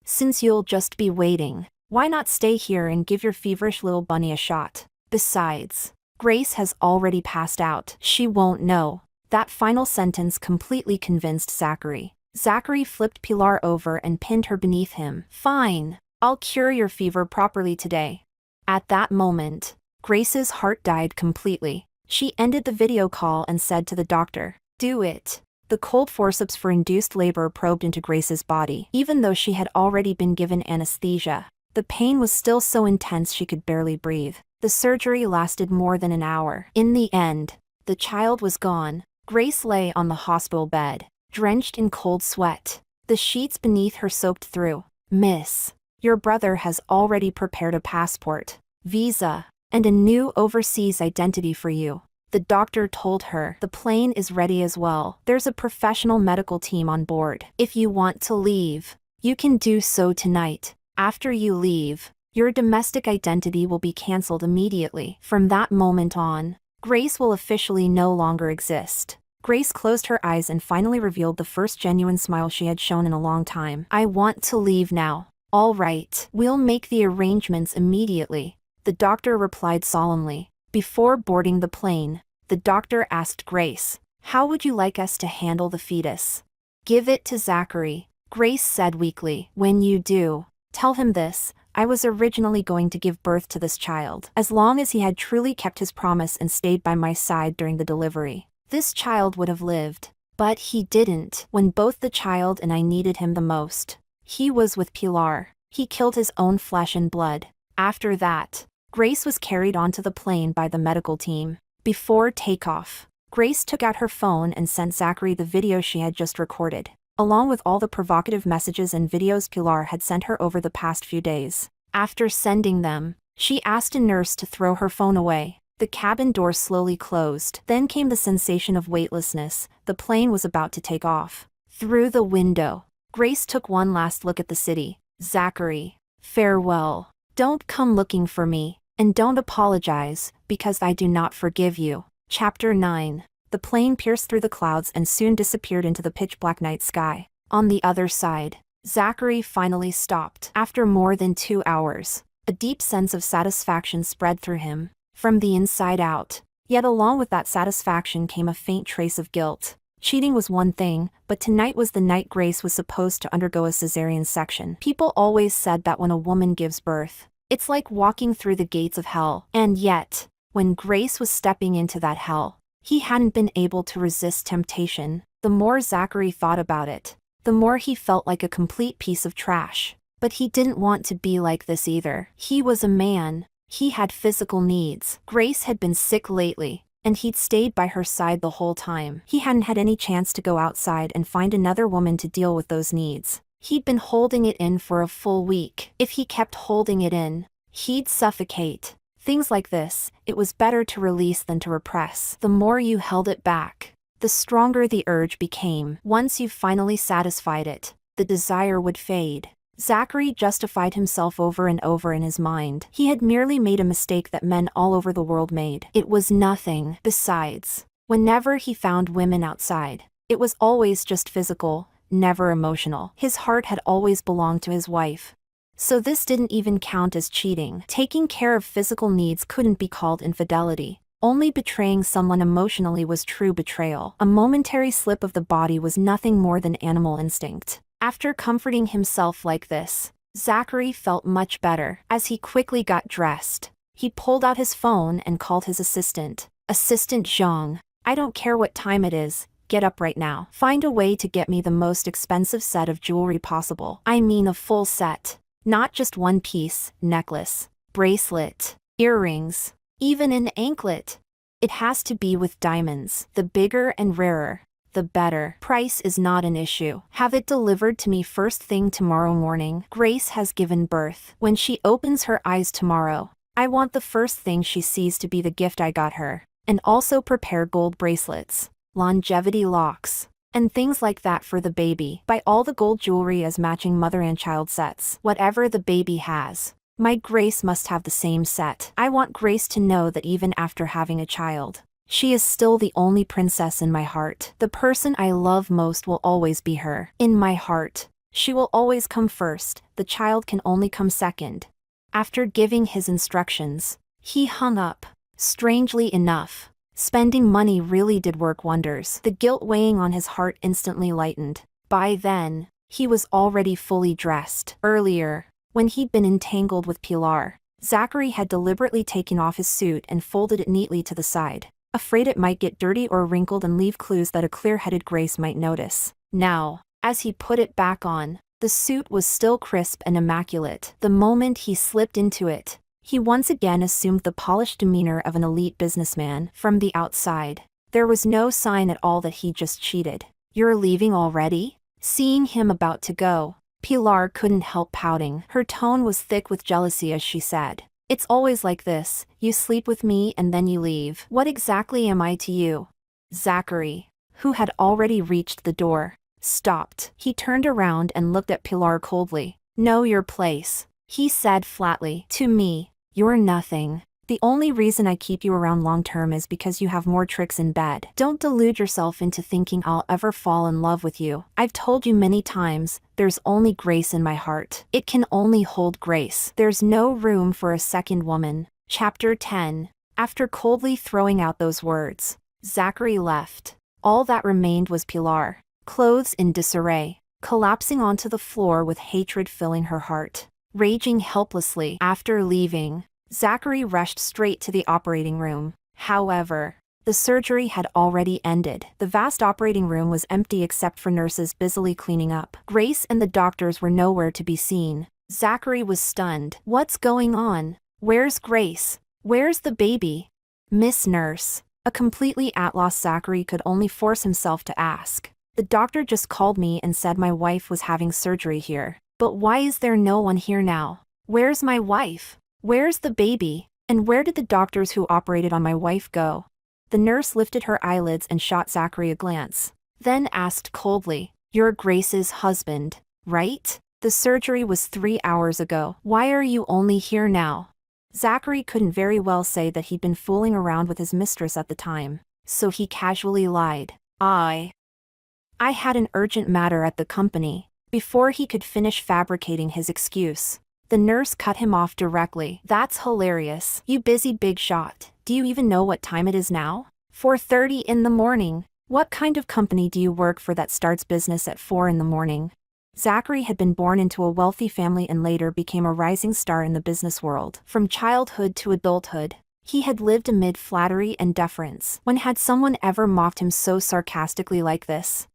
Speaker 1: Since you'll just be waiting, why not stay here and give your feverish little bunny a shot? Besides, Grace has already passed out. She won't know. That final sentence completely convinced Zachary. Zachary flipped Pilar over and pinned her beneath him. Fine, I'll cure your fever properly today. At that moment, Grace's heart died completely. She ended the video call and said to the doctor, do it. The cold forceps for induced labor probed into Grace's body. Even though she had already been given anesthesia, the pain was still so intense she could barely breathe. The surgery lasted more than an hour. In the end, the child was gone. Grace lay on the hospital bed, drenched in cold sweat. The sheets beneath her soaked through. Miss, your brother has already prepared a passport, visa, and a new overseas identity for you, the doctor told her. The plane is ready as well. There's a professional medical team on board. If you want to leave, you can do so tonight. After you leave, your domestic identity will be cancelled immediately. From that moment on, Grace will officially no longer exist. Grace closed her eyes and finally revealed the first genuine smile she had shown in a long time. I want to leave now. All right, we'll make the arrangements immediately, the doctor replied solemnly. Before boarding the plane, the doctor asked Grace, how would you like us to handle the fetus? Give it to Zachary, Grace said weakly. When you do, tell him this, I was originally going to give birth to this child. As long as he had truly kept his promise and stayed by my side during the delivery, this child would have lived. But he didn't. When both the child and I needed him the most, he was with Pilar. He killed his own flesh and blood. After that, Grace was carried onto the plane by the medical team. Before takeoff, Grace took out her phone and sent Zachary the video she had just recorded, along with all the provocative messages and videos Pilar had sent her over the past few days. After sending them, she asked a nurse to throw her phone away. The cabin door slowly closed. Then came the sensation of weightlessness. The plane was about to take off. Through the window, Grace took one last look at the city. Zachary, farewell. Don't come looking for me, and don't apologize, because I do not forgive you. Chapter 9. The plane pierced through the clouds and soon disappeared into the pitch-black night sky. On the other side, Zachary finally stopped. After more than 2 hours, a deep sense of satisfaction spread through him, from the inside out. Yet along with that satisfaction came a faint trace of guilt. Cheating was one thing, but tonight was the night Grace was supposed to undergo a cesarean section. People always said that when a woman gives birth, it's like walking through the gates of hell. And yet, when Grace was stepping into that hell, he hadn't been able to resist temptation. The more Zachary thought about it, the more he felt like a complete piece of trash. But he didn't want to be like this either. He was a man. He had physical needs. Grace had been sick lately, and he'd stayed by her side the whole time. He hadn't had any chance to go outside and find another woman to deal with those needs. He'd been holding it in for a full week. If he kept holding it in, he'd suffocate. Things like this, it was better to release than to repress. The more you held it back, the stronger the urge became. Once you finally satisfied it, the desire would fade. Zachary justified himself over and over in his mind. He had merely made a mistake that men all over the world made. It was nothing. Besides, whenever he found women outside, it was always just physical, never emotional. His heart had always belonged to his wife. So this didn't even count as cheating. Taking care of physical needs couldn't be called infidelity. Only betraying someone emotionally was true betrayal. A momentary slip of the body was nothing more than animal instinct. After comforting himself like this, Zachary felt much better. As he quickly got dressed, he pulled out his phone and called his assistant. Assistant Zhang, I don't care what time it is, get up right now. Find a way to get me the most expensive set of jewelry possible. I mean a full set. Not just one piece, necklace, bracelet, earrings, even an anklet. It has to be with diamonds. The bigger and rarer, the better. Price is not an issue. Have it delivered to me first thing tomorrow morning. Grace has given birth. When she opens her eyes tomorrow, I want the first thing she sees to be the gift I got her. And also prepare gold bracelets, longevity locks, and things like that for the baby. Buy all the gold jewelry as matching mother and child sets. Whatever the baby has, my Grace must have the same set. I want Grace to know that even after having a child, she is still the only princess in my heart. The person I love most will always be her. In my heart, she will always come first. The child can only come second. After giving his instructions, he hung up. Strangely enough, spending money really did work wonders. The guilt weighing on his heart instantly lightened. By then, he was already fully dressed. Earlier, when he'd been entangled with Pilar, Zachary had deliberately taken off his suit and folded it neatly to the side, afraid it might get dirty or wrinkled and leave clues that a clear-headed Grace might notice. Now, as he put it back on, the suit was still crisp and immaculate. The moment he slipped into it, he once again assumed the polished demeanor of an elite businessman. From the outside, there was no sign at all that he just cheated. You're leaving already? Seeing him about to go, Pilar couldn't help pouting. Her tone was thick with jealousy as she said, It's always like this, you sleep with me and then you leave. What exactly am I to you? Zachary, who had already reached the door, stopped. He turned around and looked at Pilar coldly. Know your place, he said flatly. To me, you're nothing. The only reason I keep you around long-term is because you have more tricks in bed. Don't delude yourself into thinking I'll ever fall in love with you. I've told you many times, there's only Grace in my heart. It can only hold Grace. There's no room for a second woman. Chapter 10. After coldly throwing out those words, Zachary left. All that remained was Pilar, clothes in disarray, collapsing onto the floor with hatred filling her heart, raging helplessly. After leaving, Zachary rushed straight to the operating room. However, the surgery had already ended. The vast operating room was empty except for nurses busily cleaning up. Grace and the doctors were nowhere to be seen. Zachary was stunned. What's going on? Where's Grace? Where's the baby? Miss Nurse. A completely at loss Zachary could only force himself to ask. The doctor just called me and said my wife was having surgery here. But why is there no one here now? Where's my wife? Where's the baby? And where did the doctors who operated on my wife go? The nurse lifted her eyelids and shot Zachary a glance, then asked coldly, You're Grace's husband, right? The surgery was 3 hours ago. Why are you only here now? Zachary couldn't very well say that he'd been fooling around with his mistress at the time, so he casually lied. I had an urgent matter at the company. Before he could finish fabricating his excuse, the nurse cut him off directly. That's hilarious. You busy big shot. Do you even know what time it is now? 4:30 in the morning. What kind of company do you work for that starts business at 4 in the morning? Zachary had been born into a wealthy family and later became a rising star in the business world. From childhood to adulthood, he had lived amid flattery and deference. When had someone ever mocked him so sarcastically like this?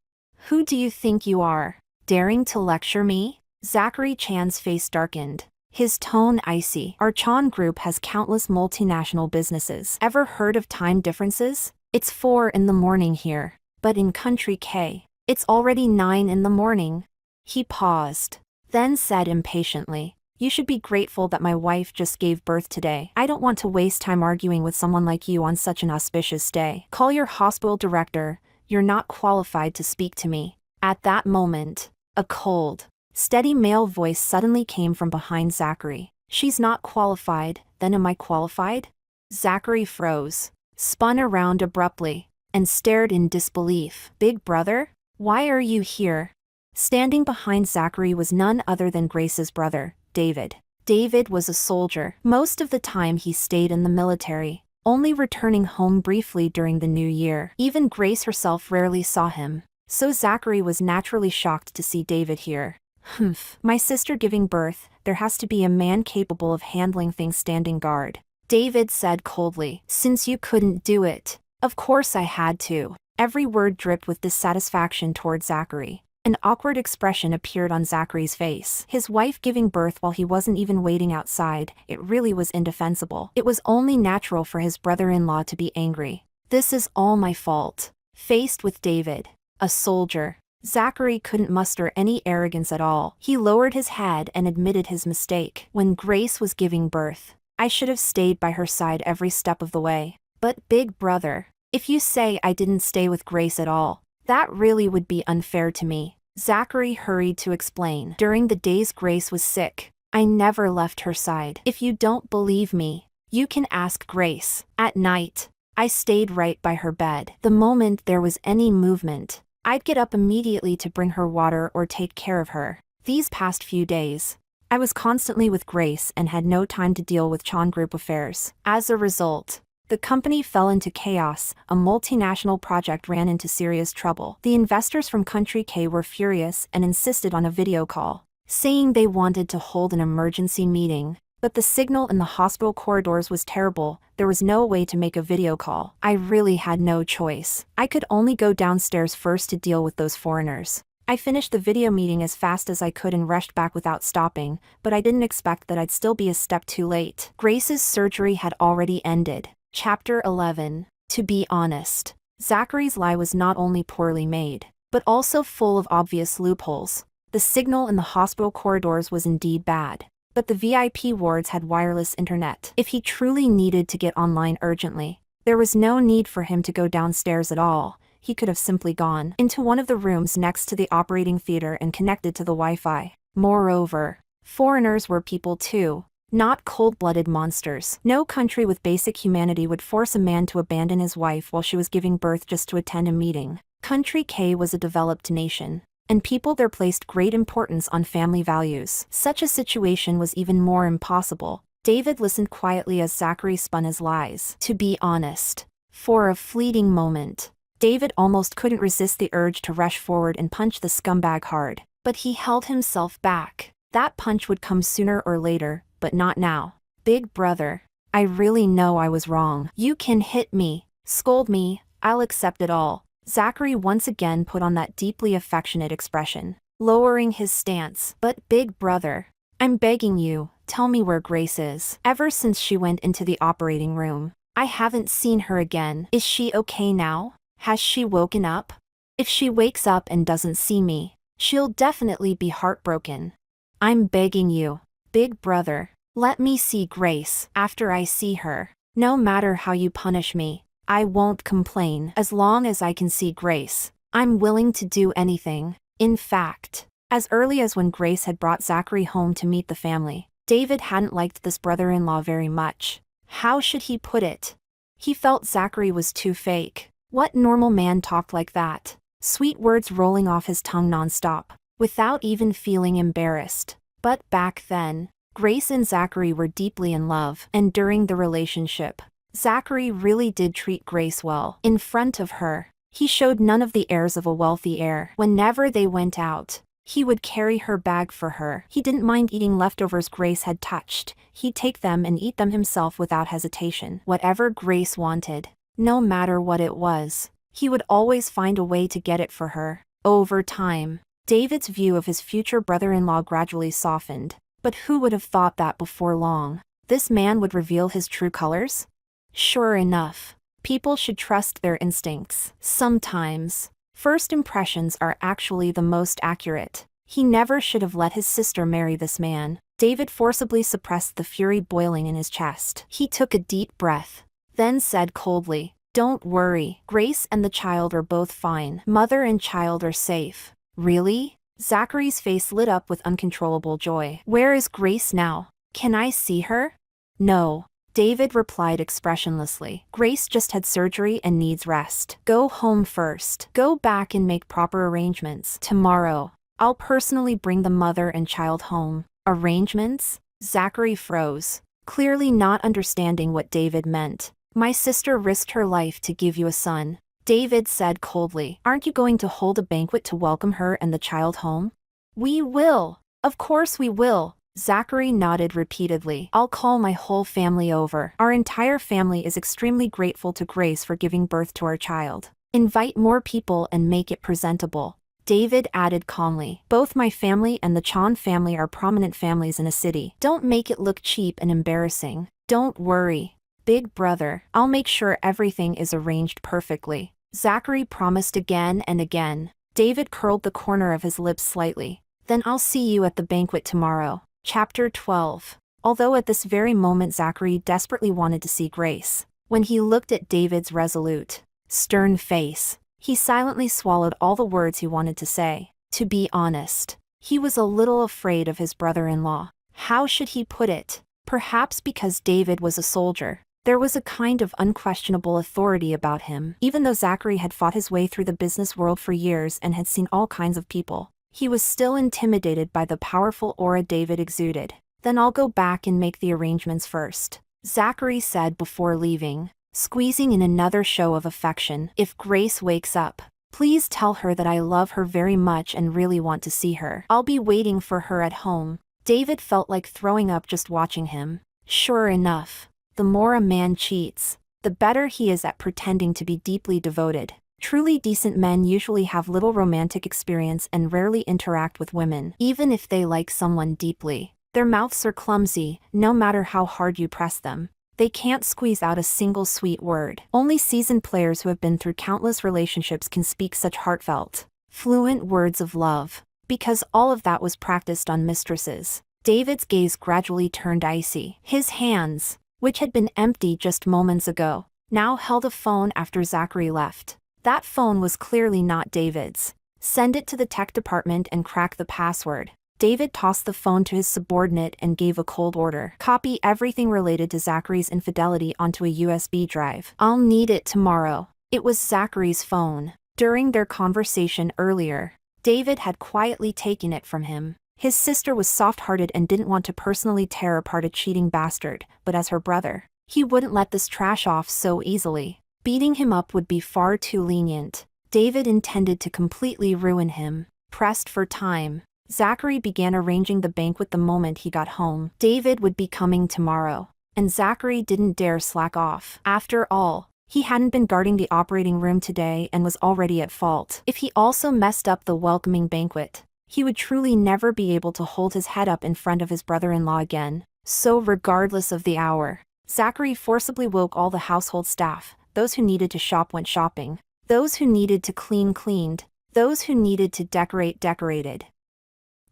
Speaker 1: Who do you think you are? Daring to lecture me? Zachary Chan's face darkened, his tone icy. Our Chan Group has countless multinational businesses. Ever heard of time differences? It's 4 in the morning here, but in country K, it's already 9 in the morning. He paused, then said impatiently, "You should be grateful that my wife just gave birth today. I don't want to waste time arguing with someone like you on such an auspicious day. Call your hospital director, you're not qualified to speak to me." At that moment, a cold, steady male voice suddenly came from behind Zachary. "She's not qualified, then am I qualified?" Zachary froze, spun around abruptly, and stared in disbelief. "Big brother? Why are you here?" Standing behind Zachary was none other than Grace's brother, David. David was a soldier. Most of the time he stayed in the military, only returning home briefly during the new year. Even Grace herself rarely saw him, so Zachary was naturally shocked to see David here. "Humph, my sister giving birth, there has to be a man capable of handling things standing guard," David said coldly. "Since you couldn't do it, of course I had to." Every word dripped with dissatisfaction toward Zachary. An awkward expression appeared on Zachary's face. His wife giving birth while he wasn't even waiting outside, it really was indefensible. It was only natural for his brother-in-law to be angry. "This is all my fault." Faced with David, a soldier, Zachary couldn't muster any arrogance at all. He lowered his head and admitted his mistake. "When Grace was giving birth, I should have stayed by her side every step of the way. But big brother, if you say I didn't stay with Grace at all, that really would be unfair to me." Zachary hurried to explain. "During the days Grace was sick, I never left her side. If you don't believe me, you can ask Grace. At night, I stayed right by her bed. The moment there was any movement, I'd get up immediately to bring her water or take care of her. These past few days, I was constantly with Grace and had no time to deal with Chan Group affairs. As a result, the company fell into chaos. A multinational project ran into serious trouble. The investors from Country K were furious and insisted on a video call, saying they wanted to hold an emergency meeting. But the signal in the hospital corridors was terrible. There was no way to make a video call. I really had no choice. I could only go downstairs first to deal with those foreigners. I finished the video meeting as fast as I could and rushed back without stopping, but I didn't expect that I'd still be a step too late. Grace's surgery had already ended. Chapter 11. To be honest, Zachary's lie was not only poorly made, but also full of obvious loopholes. The signal in the hospital corridors was indeed bad, but the VIP wards had wireless internet. If he truly needed to get online urgently, there was no need for him to go downstairs at all. He could have simply gone into one of the rooms next to the operating theater and connected to the Wi-Fi. Moreover, foreigners were people too, not cold-blooded monsters. No country with basic humanity would force a man to abandon his wife while she was giving birth just to attend a meeting. Country K was a developed nation, and people there placed great importance on family values. Such a situation was even more impossible. David listened quietly as Zachary spun his lies. To be honest, for a fleeting moment, David almost couldn't resist the urge to rush forward and punch the scumbag hard. But he held himself back. That punch would come sooner or later, but not now. "Big brother, I really know I was wrong. You can hit me, scold me, I'll accept it all." Zachary once again put on that deeply affectionate expression, lowering his stance. "But big brother, I'm begging you, tell me where Grace is. Ever since she went into the operating room, I haven't seen her again. Is she okay now? Has she woken up? If she wakes up and doesn't see me, she'll definitely be heartbroken. I'm begging you, big brother, let me see Grace. After I see her, no matter how you punish me, I won't complain. As long as I can see Grace, I'm willing to do anything." In fact, as early as when Grace had brought Zachary home to meet the family, David hadn't liked this brother-in-law very much. How should he put it? He felt Zachary was too fake. What normal man talked like that? Sweet words rolling off his tongue nonstop, without even feeling embarrassed. But back then, Grace and Zachary were deeply in love, and during the relationship, Zachary really did treat Grace well. In front of her, he showed none of the airs of a wealthy heir. Whenever they went out, he would carry her bag for her. He didn't mind eating leftovers Grace had touched. He'd take them and eat them himself without hesitation. Whatever Grace wanted, no matter what it was, he would always find a way to get it for her. Over time, David's view of his future brother-in-law gradually softened. But who would have thought that before long, this man would reveal his true colors? Sure enough, people should trust their instincts. Sometimes, first impressions are actually the most accurate. He never should have let his sister marry this man. David forcibly suppressed the fury boiling in his chest. He took a deep breath, then said coldly, "Don't worry, Grace and the child are both fine. Mother and child are safe." "Really?" Zachary's face lit up with uncontrollable joy. "Where is Grace now? Can I see her?" "No," David replied expressionlessly. "Grace just had surgery and needs rest. Go home first. Go back and make proper arrangements. Tomorrow, I'll personally bring the mother and child home." "Arrangements?" Zachary froze, clearly not understanding what David meant. "My sister risked her life to give you a son," David said coldly. "Aren't you going to hold a banquet to welcome her and the child home?" "We will. Of course we will." Zachary nodded repeatedly. "I'll call my whole family over. Our entire family is extremely grateful to Grace for giving birth to our child. Invite more people and make it presentable," David added calmly. "Both my family and the Chan family are prominent families in a city. Don't make it look cheap and embarrassing." "Don't worry, big brother. I'll make sure everything is arranged perfectly," Zachary promised again and again. David curled the corner of his lips slightly. "Then I'll see you at the banquet tomorrow." Chapter 12. Although at this very moment Zachary desperately wanted to see Grace, when he looked at David's resolute, stern face, he silently swallowed all the words he wanted to say. To be honest, he was a little afraid of his brother-in-law. How should he put it? Perhaps because David was a soldier, there was a kind of unquestionable authority about him. Even though Zachary had fought his way through the business world for years and had seen all kinds of people, he was still intimidated by the powerful aura David exuded. "Then I'll go back and make the arrangements first," Zachary said before leaving, squeezing in another show of affection. "If Grace wakes up, please tell her that I love her very much and really want to see her. I'll be waiting for her at home." David felt like throwing up just watching him. Sure enough, the more a man cheats, the better he is at pretending to be deeply devoted. Truly decent men usually have little romantic experience and rarely interact with women. Even if they like someone deeply, their mouths are clumsy, no matter how hard you press them. They can't squeeze out a single sweet word. Only seasoned players who have been through countless relationships can speak such heartfelt, fluent words of love. Because all of that was practiced on mistresses, David's gaze gradually turned icy. His hands, which had been empty just moments ago, now held a phone after Zachary left. That phone was clearly not David's. "Send it to the tech department and crack the password." David tossed the phone to his subordinate and gave a cold order. "Copy everything related to Zachary's infidelity onto a USB drive. I'll need it tomorrow." It was Zachary's phone. During their conversation earlier, David had quietly taken it from him. His sister was soft-hearted and didn't want to personally tear apart a cheating bastard, but as her brother, he wouldn't let this trash off so easily. Beating him up would be far too lenient. David intended to completely ruin him. Pressed for time, Zachary began arranging the banquet the moment he got home. David would be coming tomorrow, and Zachary didn't dare slack off. After all, he hadn't been guarding the operating room today and was already at fault. If he also messed up the welcoming banquet, he would truly never be able to hold his head up in front of his brother-in-law again. So regardless of the hour, Zachary forcibly woke all the household staff. Those who needed to shop went shopping. Those who needed to clean cleaned. Those who needed to decorate decorated.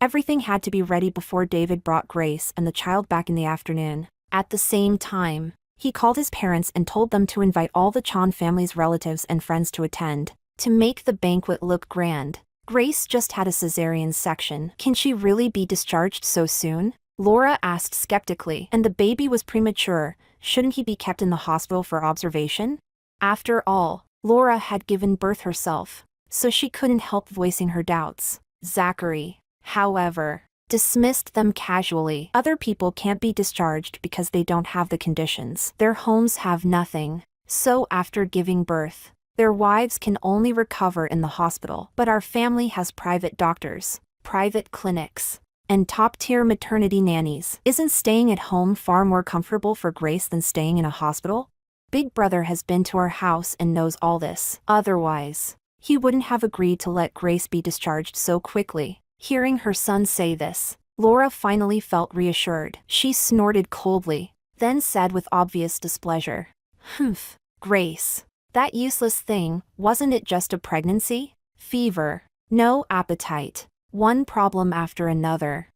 Speaker 1: Everything had to be ready before David brought Grace and the child back in the afternoon. At the same time, he called his parents and told them to invite all the Chan family's relatives and friends to attend, to make the banquet look grand. Grace just had a cesarean section. Can she really be discharged so soon? Laura asked skeptically. And the baby was premature. Shouldn't he be kept in the hospital for observation? After all, Laura had given birth herself, so she couldn't help voicing her doubts. Zachary, however, dismissed them casually. Other people can't be discharged because they don't have the conditions. Their homes have nothing. So after giving birth, their wives can only recover in the hospital. But our family has private doctors, private clinics, and top-tier maternity nannies. Isn't staying at home far more comfortable for Grace than staying in a hospital? Big Brother has been to our house and knows all this. Otherwise, he wouldn't have agreed to let Grace be discharged so quickly. Hearing her son say this, Laura finally felt reassured. She snorted coldly, then said with obvious displeasure, "Humph, Grace. That useless thing, wasn't it just a pregnancy? Fever, no appetite, one problem after another.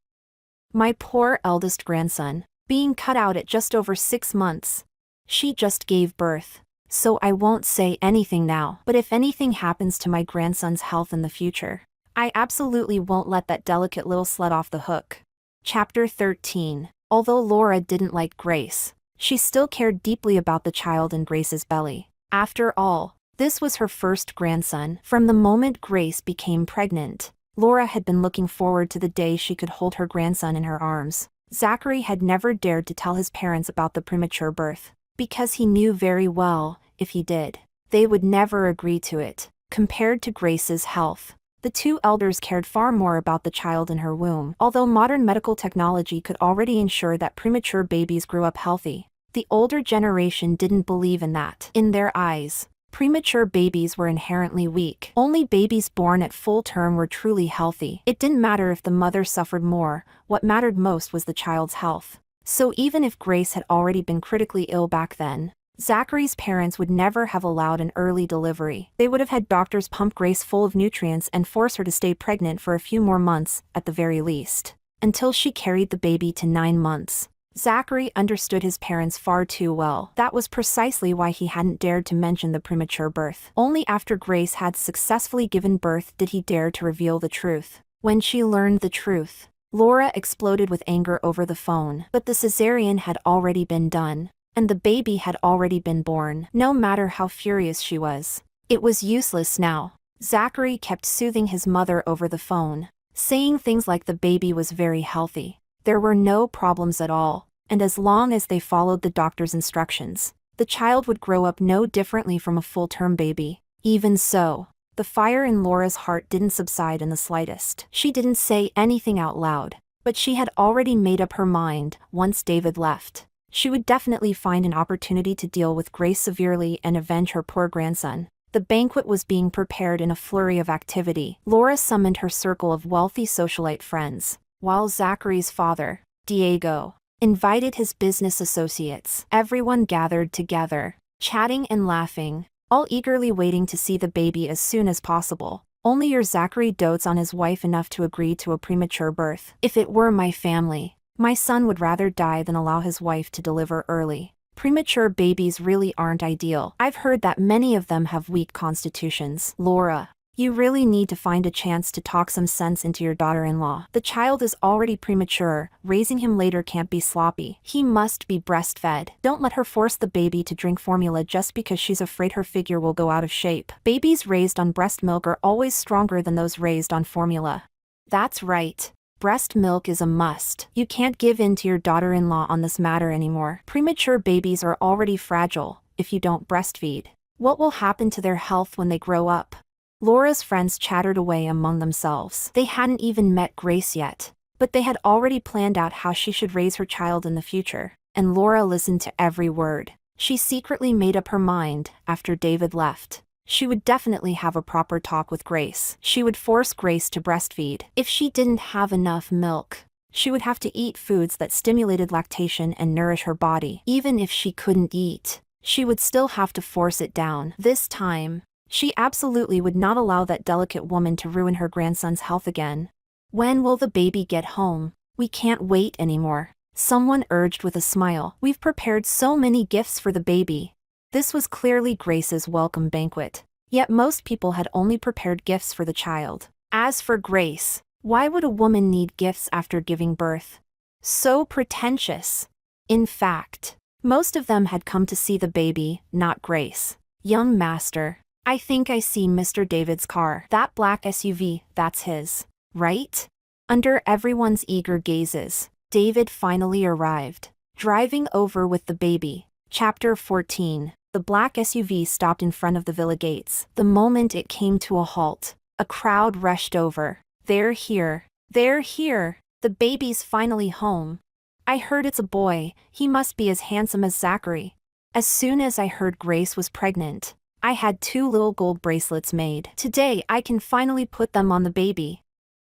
Speaker 1: My poor eldest grandson, being cut out at just over 6 months. She just gave birth. So I won't say anything now, but if anything happens to my grandson's health in the future, I absolutely won't let that delicate little slut off the hook. Chapter 13. Although Laura didn't like Grace, she still cared deeply about the child in Grace's belly. After all, this was her first grandson. From the moment Grace became pregnant, Laura had been looking forward to the day she could hold her grandson in her arms. Zachary had never dared to tell his parents about the premature birth, because he knew very well, if he did, they would never agree to it. Compared to Grace's health, the two elders cared far more about the child in her womb. Although modern medical technology could already ensure that premature babies grew up healthy, the older generation didn't believe in that. In their eyes, premature babies were inherently weak. Only babies born at full term were truly healthy. It didn't matter if the mother suffered more, what mattered most was the child's health. So even if Grace had already been critically ill back then, Zachary's parents would never have allowed an early delivery. They would have had doctors pump Grace full of nutrients and force her to stay pregnant for a few more months, at the very least, until she carried the baby to 9 months. Zachary understood his parents far too well. That was precisely why he hadn't dared to mention the premature birth. Only after Grace had successfully given birth did he dare to reveal the truth. When she learned the truth, Laura exploded with anger over the phone. But the cesarean had already been done, and the baby had already been born. No matter how furious she was, it was useless now. Zachary kept soothing his mother over the phone, saying things like the baby was very healthy. There were no problems at all, and as long as they followed the doctor's instructions, the child would grow up no differently from a full-term baby. Even so, the fire in Laura's heart didn't subside in the slightest. She didn't say anything out loud, but she had already made up her mind. Once David left, she would definitely find an opportunity to deal with Grace severely and avenge her poor grandson. The banquet was being prepared in a flurry of activity. Laura summoned her circle of wealthy socialite friends, while Zachary's father, Diego, invited his business associates. Everyone gathered together, chatting and laughing, all eagerly waiting to see the baby as soon as possible. Only your Zachary dotes on his wife enough to agree to a premature birth. If it were my family, my son would rather die than allow his wife to deliver early. Premature babies really aren't ideal. I've heard that many of them have weak constitutions. Laura, you really need to find a chance to talk some sense into your daughter-in-law. The child is already premature. Raising him later can't be sloppy. He must be breastfed. Don't let her force the baby to drink formula just because she's afraid her figure will go out of shape. Babies raised on breast milk are always stronger than those raised on formula. That's right. Breast milk is a must. You can't give in to your daughter-in-law on this matter anymore. Premature babies are already fragile if you don't breastfeed. What will happen to their health when they grow up? Laura's friends chattered away among themselves. They hadn't even met Grace yet, but they had already planned out how she should raise her child in the future, and Laura listened to every word. She secretly made up her mind. After David left, she would definitely have a proper talk with Grace. She would force Grace to breastfeed. If she didn't have enough milk, she would have to eat foods that stimulated lactation and nourish her body. Even if she couldn't eat, she would still have to force it down. This time, she absolutely would not allow that delicate woman to ruin her grandson's health again. When will the baby get home? We can't wait anymore, someone urged with a smile. We've prepared so many gifts for the baby. This was clearly Grace's welcome banquet. Yet most people had only prepared gifts for the child. As for Grace, why would a woman need gifts after giving birth? So pretentious. In fact, most of them had come to see the baby, not Grace. Young master, I think I see Mr. David's car. That black SUV, that's his, right? Under everyone's eager gazes, David finally arrived, driving over with the baby. Chapter 14. The black SUV stopped in front of the villa gates. The moment it came to a halt, a crowd rushed over. They're here. They're here. The baby's finally home. I heard it's a boy. He must be as handsome as Zachary. As soon as I heard Grace was pregnant, I had 2 little gold bracelets made. Today I can finally put them on the baby.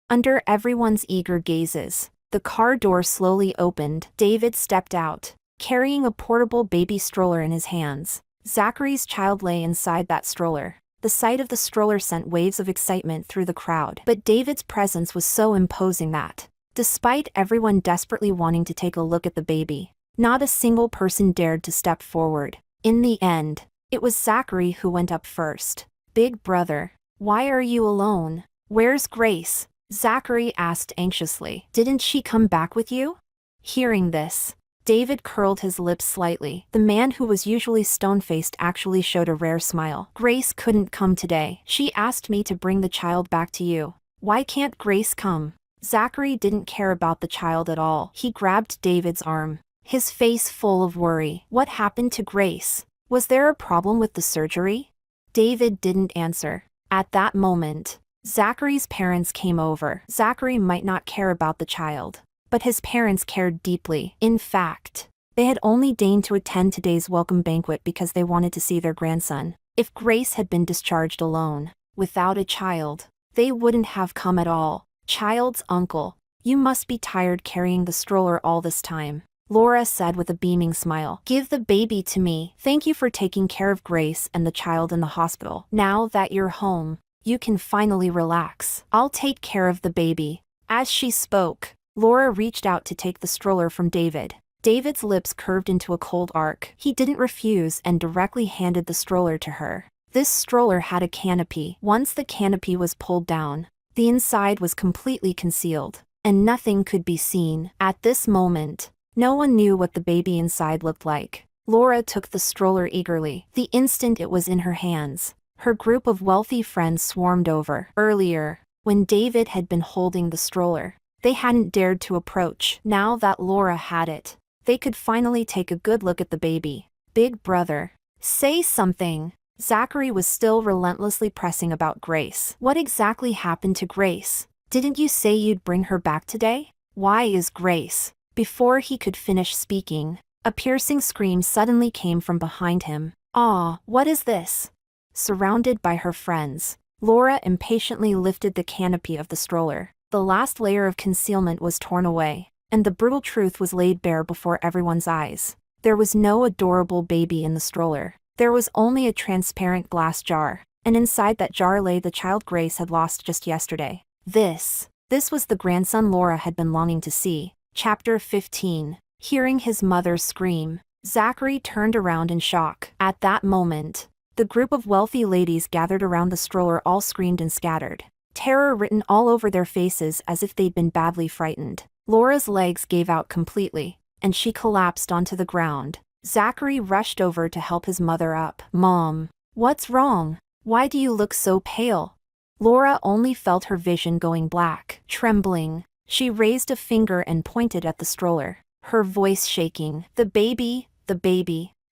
Speaker 1: Under everyone's eager gazes, the car door slowly opened. David stepped out, carrying a portable baby stroller in his hands. Zachary's child lay inside that stroller, The sight of the stroller sent waves of excitement through the crowd. But David's presence was so imposing that, despite everyone desperately wanting to take a look at the baby, not a single person dared to step forward. In the end, it was Zachary who went up first. "Big brother, why are you alone? Where's Grace?" Zachary asked anxiously. "Didn't she come back with you?" Hearing this, David curled his lips slightly. The man who was usually stone-faced actually showed a rare smile. "Grace couldn't come today. She asked me to bring the child back to you. Why can't Grace come?" Zachary didn't care about the child at all. He grabbed David's arm, his face full of worry. "What happened to Grace? Was there a problem with the surgery?" David didn't answer. At that moment, Zachary's parents came over. Zachary might not care about the child, but his parents cared deeply. In fact, they had only deigned to attend today's welcome banquet because they wanted to see their grandson. If Grace had been discharged alone, without a child, they wouldn't have come at all. "Child's uncle, you must be tired carrying the stroller all this time," Laura said with a beaming smile. "Give the baby to me. Thank you for taking care of Grace and the child in the hospital. Now that you're home, you can finally relax. I'll take care of the baby." As she spoke, Laura reached out to take the stroller from David. David's lips curved into a cold arc. He didn't refuse and directly handed the stroller to her. This stroller had a canopy. Once the canopy was pulled down, the inside was completely concealed, and nothing could be seen. At this moment, no one knew what the baby inside looked like. Laura took the stroller eagerly. The instant it was in her hands, her group of wealthy friends swarmed over. Earlier, when David had been holding the stroller, they hadn't dared to approach. Now that Laura had it, they could finally take a good look at the baby. "Big brother, say something." Zachary was still relentlessly pressing about Grace. "What exactly happened to Grace? Didn't you say you'd bring her back today? Why is Grace?" Before he could finish speaking, a piercing scream suddenly came from behind him. "Aw, what is this?" Surrounded by her friends, Laura impatiently lifted the canopy of the stroller. The last layer of concealment was torn away, and the brutal truth was laid bare before everyone's eyes. There was no adorable baby in the stroller. There was only a transparent glass jar, and inside that jar lay the child Grace had lost just yesterday. This was the grandson Laura had been longing to see. Chapter 15. Hearing his mother scream, Zachary turned around in shock. At that moment, the group of wealthy ladies gathered around the stroller all screamed and scattered, terror written all over their faces as if they'd been badly frightened. Laura's legs gave out completely, and she collapsed onto the ground. Zachary rushed over to help his mother up. "Mom, what's wrong? Why do you look so pale?" Laura only felt her vision going black. Trembling, she raised a finger and pointed at the stroller, her voice shaking. The baby.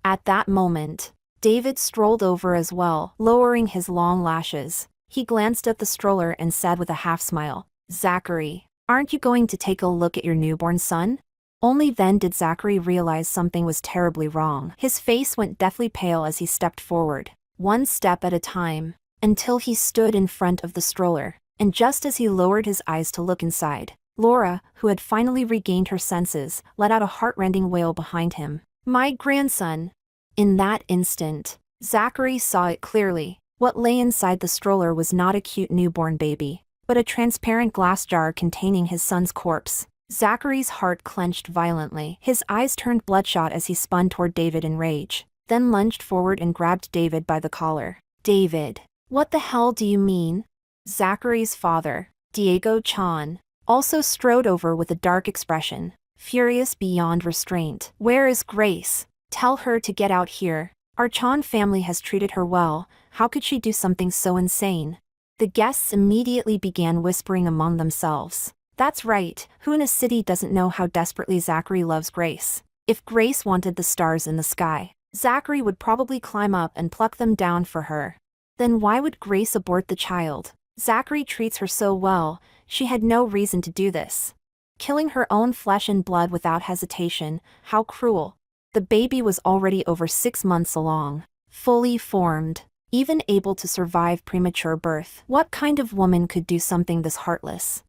Speaker 1: At that moment, David strolled over as well, lowering his long lashes. He glanced at the stroller and said with a half-smile, "Zachary, aren't you going to take a look at your newborn son?" Only then did Zachary realize something was terribly wrong. His face went deathly pale as he stepped forward, one step at a time, until he stood in front of the stroller. And just as he lowered his eyes to look inside, Laura, who had finally regained her senses, let out a heart-rending wail behind him. "My grandson!" In that instant, Zachary saw it clearly. What lay inside the stroller was not a cute newborn baby, but a transparent glass jar containing his son's corpse. Zachary's heart clenched violently. His eyes turned bloodshot as he spun toward David in rage, then lunged forward and grabbed David by the collar. "David, what the hell do you mean?" Zachary's father, Diego Chan, also strode over with a dark expression, furious beyond restraint. "Where is Grace? Tell her to get out here. Our Chan family has treated her well. How could she do something so insane?" The guests immediately began whispering among themselves. That's right, who in a city doesn't know how desperately Zachary loves Grace? If Grace wanted the stars in the sky, Zachary would probably climb up and pluck them down for her. Then why would Grace abort the child? Zachary treats her so well, she had no reason to do this. Killing her own flesh and blood without hesitation, how cruel. The baby was already over 6 months along, fully formed, even able to survive premature birth. What kind of woman could do something this heartless?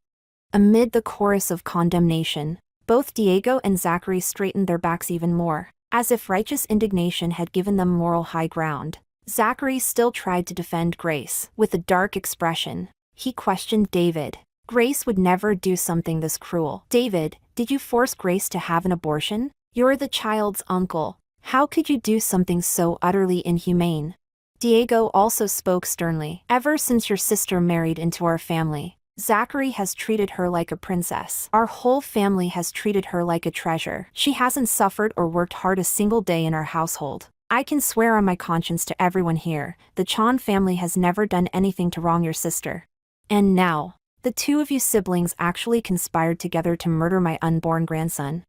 Speaker 1: Amid the chorus of condemnation, both Diego and Zachary straightened their backs even more, as if righteous indignation had given them moral high ground. Zachary still tried to defend Grace. With a dark expression, he questioned David. Grace would never do something this cruel. David, did you force Grace to have an abortion? You're the child's uncle. How could you do something so utterly inhumane? Diego also spoke sternly. Ever since your sister married into our family, Zachary has treated her like a princess. Our whole family has treated her like a treasure. She hasn't suffered or worked hard a single day in our household. I can swear on my conscience to everyone here, the Chan family has never done anything to wrong your sister. And now, the two of you siblings actually conspired together to murder my unborn grandson.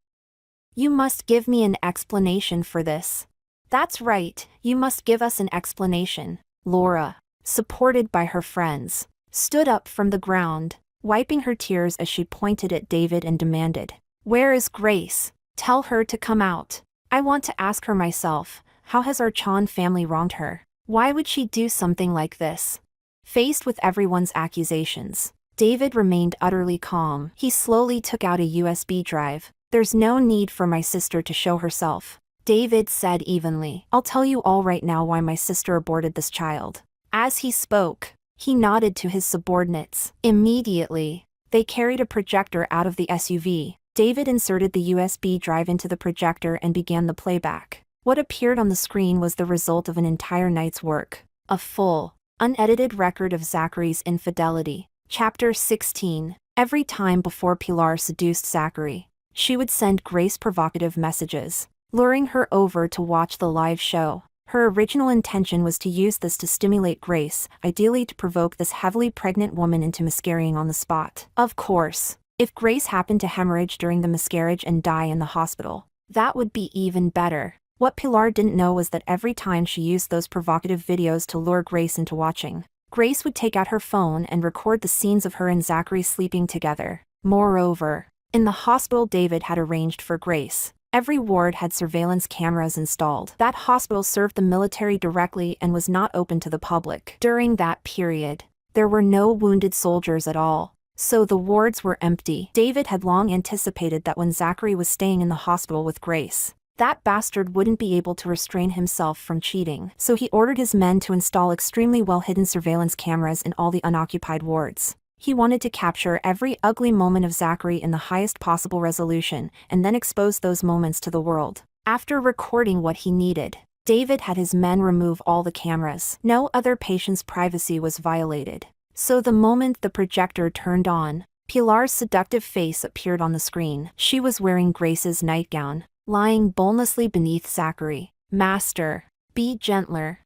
Speaker 1: You must give me an explanation for this. That's right, you must give us an explanation. Laura, supported by her friends, stood up from the ground, wiping her tears as she pointed at David and demanded, "Where is Grace? Tell her to come out. I want to ask her myself, how has our Chan family wronged her? Why would she do something like this?" Faced with everyone's accusations, David remained utterly calm. He slowly took out a USB drive. "There's no need for my sister to show herself," David said evenly. "I'll tell you all right now why my sister aborted this child." As he spoke, he nodded to his subordinates. Immediately, they carried a projector out of the SUV. David inserted the USB drive into the projector and began the playback. What appeared on the screen was the result of an entire night's work. A full, unedited record of Zachary's infidelity. Chapter 16. Every time before Pilar seduced Zachary, she would send Grace provocative messages, luring her over to watch the live show. Her original intention was to use this to stimulate Grace, ideally to provoke this heavily pregnant woman into miscarrying on the spot. Of course, if Grace happened to hemorrhage during the miscarriage and die in the hospital, that would be even better. What Pilar didn't know was that every time she used those provocative videos to lure Grace into watching, Grace would take out her phone and record the scenes of her and Zachary sleeping together. Moreover, in the hospital David had arranged for Grace, every ward had surveillance cameras installed. That hospital served the military directly and was not open to the public. During that period, there were no wounded soldiers at all, so the wards were empty. David had long anticipated that when Zachary was staying in the hospital with Grace, that bastard wouldn't be able to restrain himself from cheating. So he ordered his men to install extremely well-hidden surveillance cameras in all the unoccupied wards. He wanted to capture every ugly moment of Zachary in the highest possible resolution, and then expose those moments to the world. After recording what he needed, David had his men remove all the cameras. No other patient's privacy was violated. So the moment the projector turned on, Pilar's seductive face appeared on the screen. She was wearing Grace's nightgown, lying bonelessly beneath Zachary. "Master, be gentler.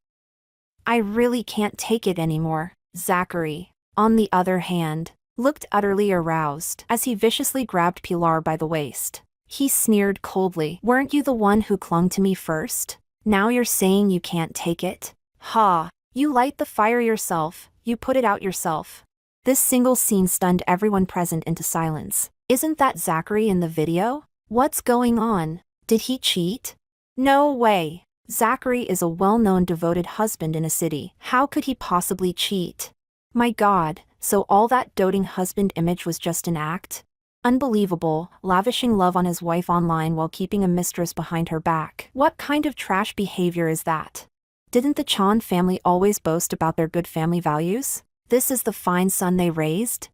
Speaker 1: I really can't take it anymore." Zachary, on the other hand, looked utterly aroused as he viciously grabbed Pilar by the waist. He sneered coldly. "Weren't you the one who clung to me first? Now you're saying you can't take it? Ha! You light the fire yourself, you put it out yourself." This single scene stunned everyone present into silence. Isn't that Zachary in the video? What's going on? Did he cheat? No way. Zachary is a well-known devoted husband in a city. How could he possibly cheat? My God, so all that doting husband image was just an act? Unbelievable, lavishing love on his wife online while keeping a mistress behind her back. What kind of trash behavior is that? Didn't the Chan family always boast about their good family values? This is the fine son they raised?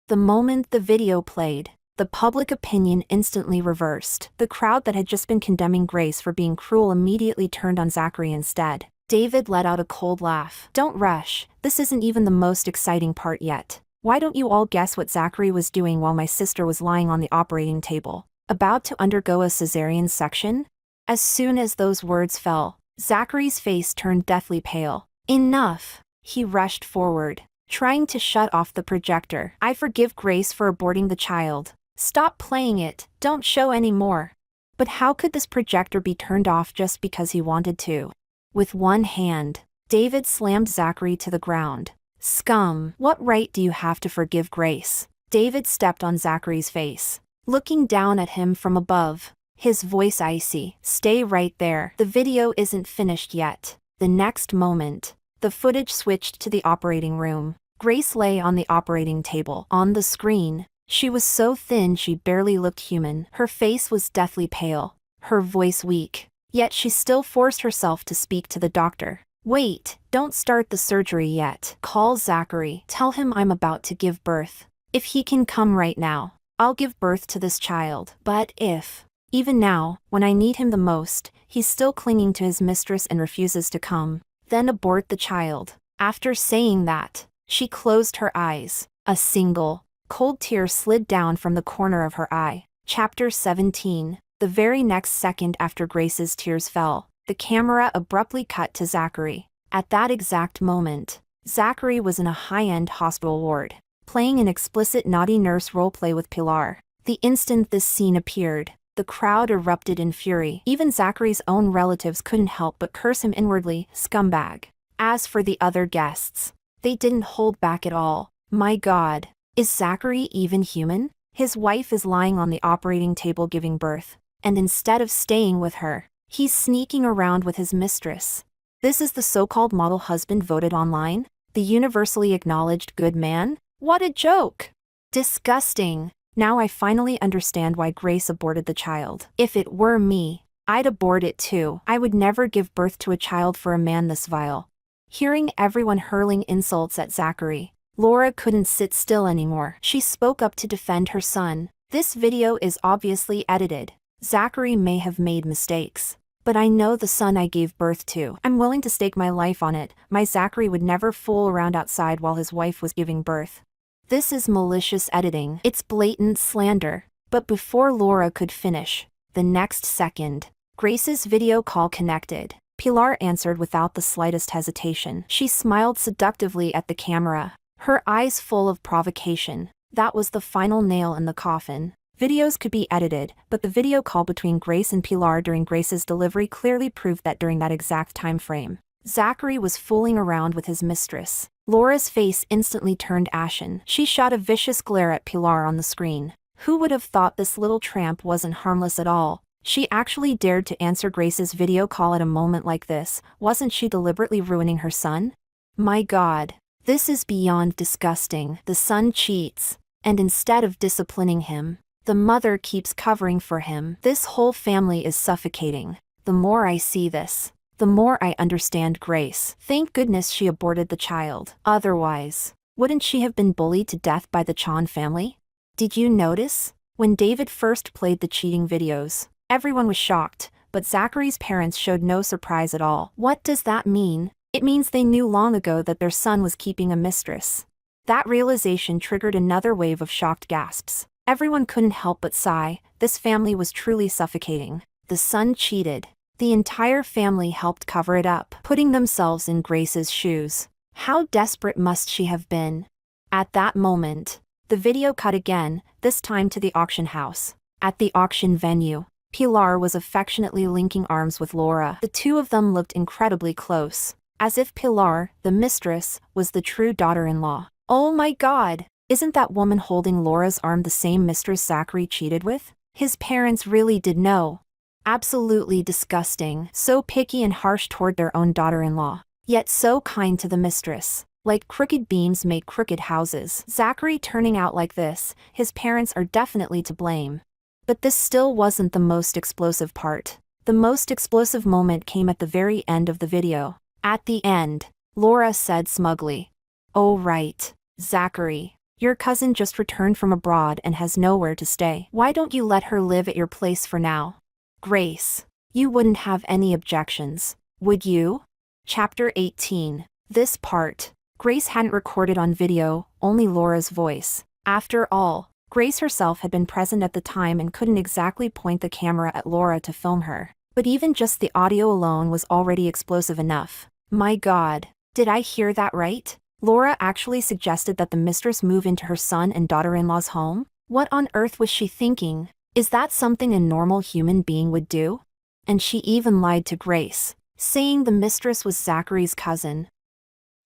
Speaker 1: The moment the video played, the public opinion instantly reversed. The crowd that had just been condemning Grace for being cruel immediately turned on Zachary instead. David let out a cold laugh. "Don't rush, this isn't even the most exciting part yet. Why don't you all guess what Zachary was doing while my sister was lying on the operating table, about to undergo a cesarean section?" As soon as those words fell, Zachary's face turned deathly pale. "Enough!" He rushed forward, trying to shut off the projector. "I forgive Grace for aborting the child. Stop playing it, don't show any more." But how could this projector be turned off just because he wanted to? With one hand, David slammed Zachary to the ground. "Scum, what right do you have to forgive Grace?" David stepped on Zachary's face, looking down at him from above, his voice icy. "Stay right there. The video isn't finished yet." The next moment, the footage switched to the operating room. Grace lay on the operating table. On the screen, she was so thin she barely looked human. Her face was deathly pale, her voice weak, yet she still forced herself to speak to the doctor. Wait, don't start the surgery yet. Call Zachary. Tell him I'm about to give birth. If he can come right now, I'll give birth to this child. But if, even now, when I need him the most, he's still clinging to his mistress and refuses to come, then abort the child. After saying that, she closed her eyes. A single, cold tear slid down from the corner of her eye. Chapter 17. The very next second after Grace's tears fell, the camera abruptly cut to Zachary. At that exact moment, Zachary was in a high-end hospital ward, playing an explicit naughty nurse roleplay with Pilar. The instant this scene appeared, the crowd erupted in fury. Even Zachary's own relatives couldn't help but curse him inwardly, scumbag. As for the other guests, they didn't hold back at all. My God, is Zachary even human? His wife is lying on the operating table giving birth, and instead of staying with her, he's sneaking around with his mistress. This is the so-called model husband voted online? The universally acknowledged good man? What a joke! Disgusting. Now I finally understand why Grace aborted the child. If it were me, I'd abort it too. I would never give birth to a child for a man this vile. Hearing everyone hurling insults at Zachary, Laura couldn't sit still anymore. She spoke up to defend her son. This video is obviously edited. Zachary may have made mistakes, but I know the son I gave birth to. I'm willing to stake my life on it. My Zachary would never fool around outside while his wife was giving birth. This is malicious editing. It's blatant slander. But before Laura could finish, the next second, Grace's video call connected. Pilar answered without the slightest hesitation. She smiled seductively at the camera, her eyes full of provocation. That was the final nail in the coffin. Videos could be edited, but the video call between Grace and Pilar during Grace's delivery clearly proved that during that exact time frame, Zachary was fooling around with his mistress. Laura's face instantly turned ashen. She shot a vicious glare at Pilar on the screen. Who would have thought this little tramp wasn't harmless at all? She actually dared to answer Grace's video call at a moment like this. Wasn't she deliberately ruining her son? My God, this is beyond disgusting. The son cheats, and instead of disciplining him, the mother keeps covering for him. This whole family is suffocating. The more I see this, the more I understand Grace. Thank goodness she aborted the child. Otherwise, wouldn't she have been bullied to death by the Chan family? Did you notice? When David first played the cheating videos, everyone was shocked, but Zachary's parents showed no surprise at all. What does that mean? It means they knew long ago that their son was keeping a mistress. That realization triggered another wave of shocked gasps. Everyone couldn't help but sigh. This family was truly suffocating. The son cheated. The entire family helped cover it up, putting themselves in Grace's shoes. How desperate must she have been? At that moment, the video cut again, this time to the auction house. At the auction venue, Pilar was affectionately linking arms with Laura. The two of them looked incredibly close, as if Pilar, the mistress, was the true daughter-in-law. Oh my God! Isn't that woman holding Laura's arm the same mistress Zachary cheated with? His parents really did know. Absolutely disgusting. So picky and harsh toward their own daughter-in-law, yet so kind to the mistress. Like crooked beams make crooked houses. Zachary turning out like this, his parents are definitely to blame. But this still wasn't the most explosive part. The most explosive moment came at the very end of the video. At the end, Laura said smugly, "Oh right, Zachary. Your cousin just returned from abroad and has nowhere to stay. Why don't you let her live at your place for now?" Grace, you wouldn't have any objections, would you? Chapter 18. This part, Grace hadn't recorded on video, only Laura's voice. After all, Grace herself had been present at the time and couldn't exactly point the camera at Laura to film her. But even just the audio alone was already explosive enough. My God, did I hear that right? Laura actually suggested that the mistress move into her son and daughter-in-law's home? What on earth was she thinking? Is that something a normal human being would do? And she even lied to Grace, saying the mistress was Zachary's cousin.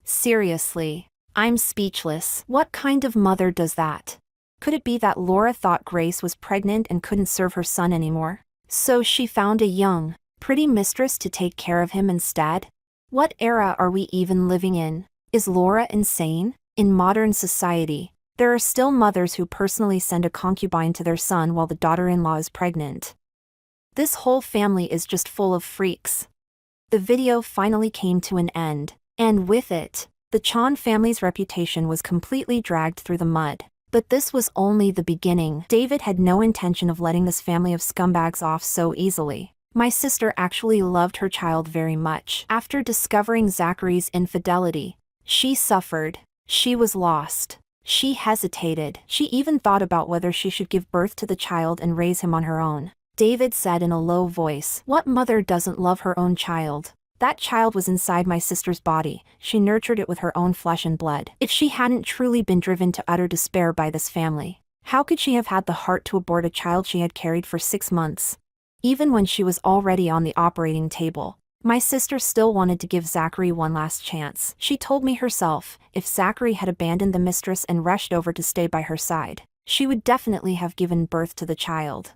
Speaker 1: Seriously, I'm speechless. What kind of mother does that? Could it be that Laura thought Grace was pregnant and couldn't serve her son anymore? So she found a young, pretty mistress to take care of him instead? What era are we even living in? Is Laura insane? In modern society, there are still mothers who personally send a concubine to their son while the daughter-in-law is pregnant. This whole family is just full of freaks. The video finally came to an end, and with it, the Chan family's reputation was completely dragged through the mud. But this was only the beginning. David had no intention of letting this family of scumbags off so easily. My sister actually loved her child very much. After discovering Zachary's infidelity, she suffered. She was lost. She hesitated. She even thought about whether she should give birth to the child and raise him on her own. David said in a low voice, "What mother doesn't love her own child? That child was inside my sister's body. She nurtured it with her own flesh and blood. If she hadn't truly been driven to utter despair by this family, how could she have had the heart to abort a child she had carried for 6 months? Even when she was already on the operating table, my sister still wanted to give Zachary one last chance. She told me herself, if Zachary had abandoned the mistress and rushed over to stay by her side, she would definitely have given birth to the child.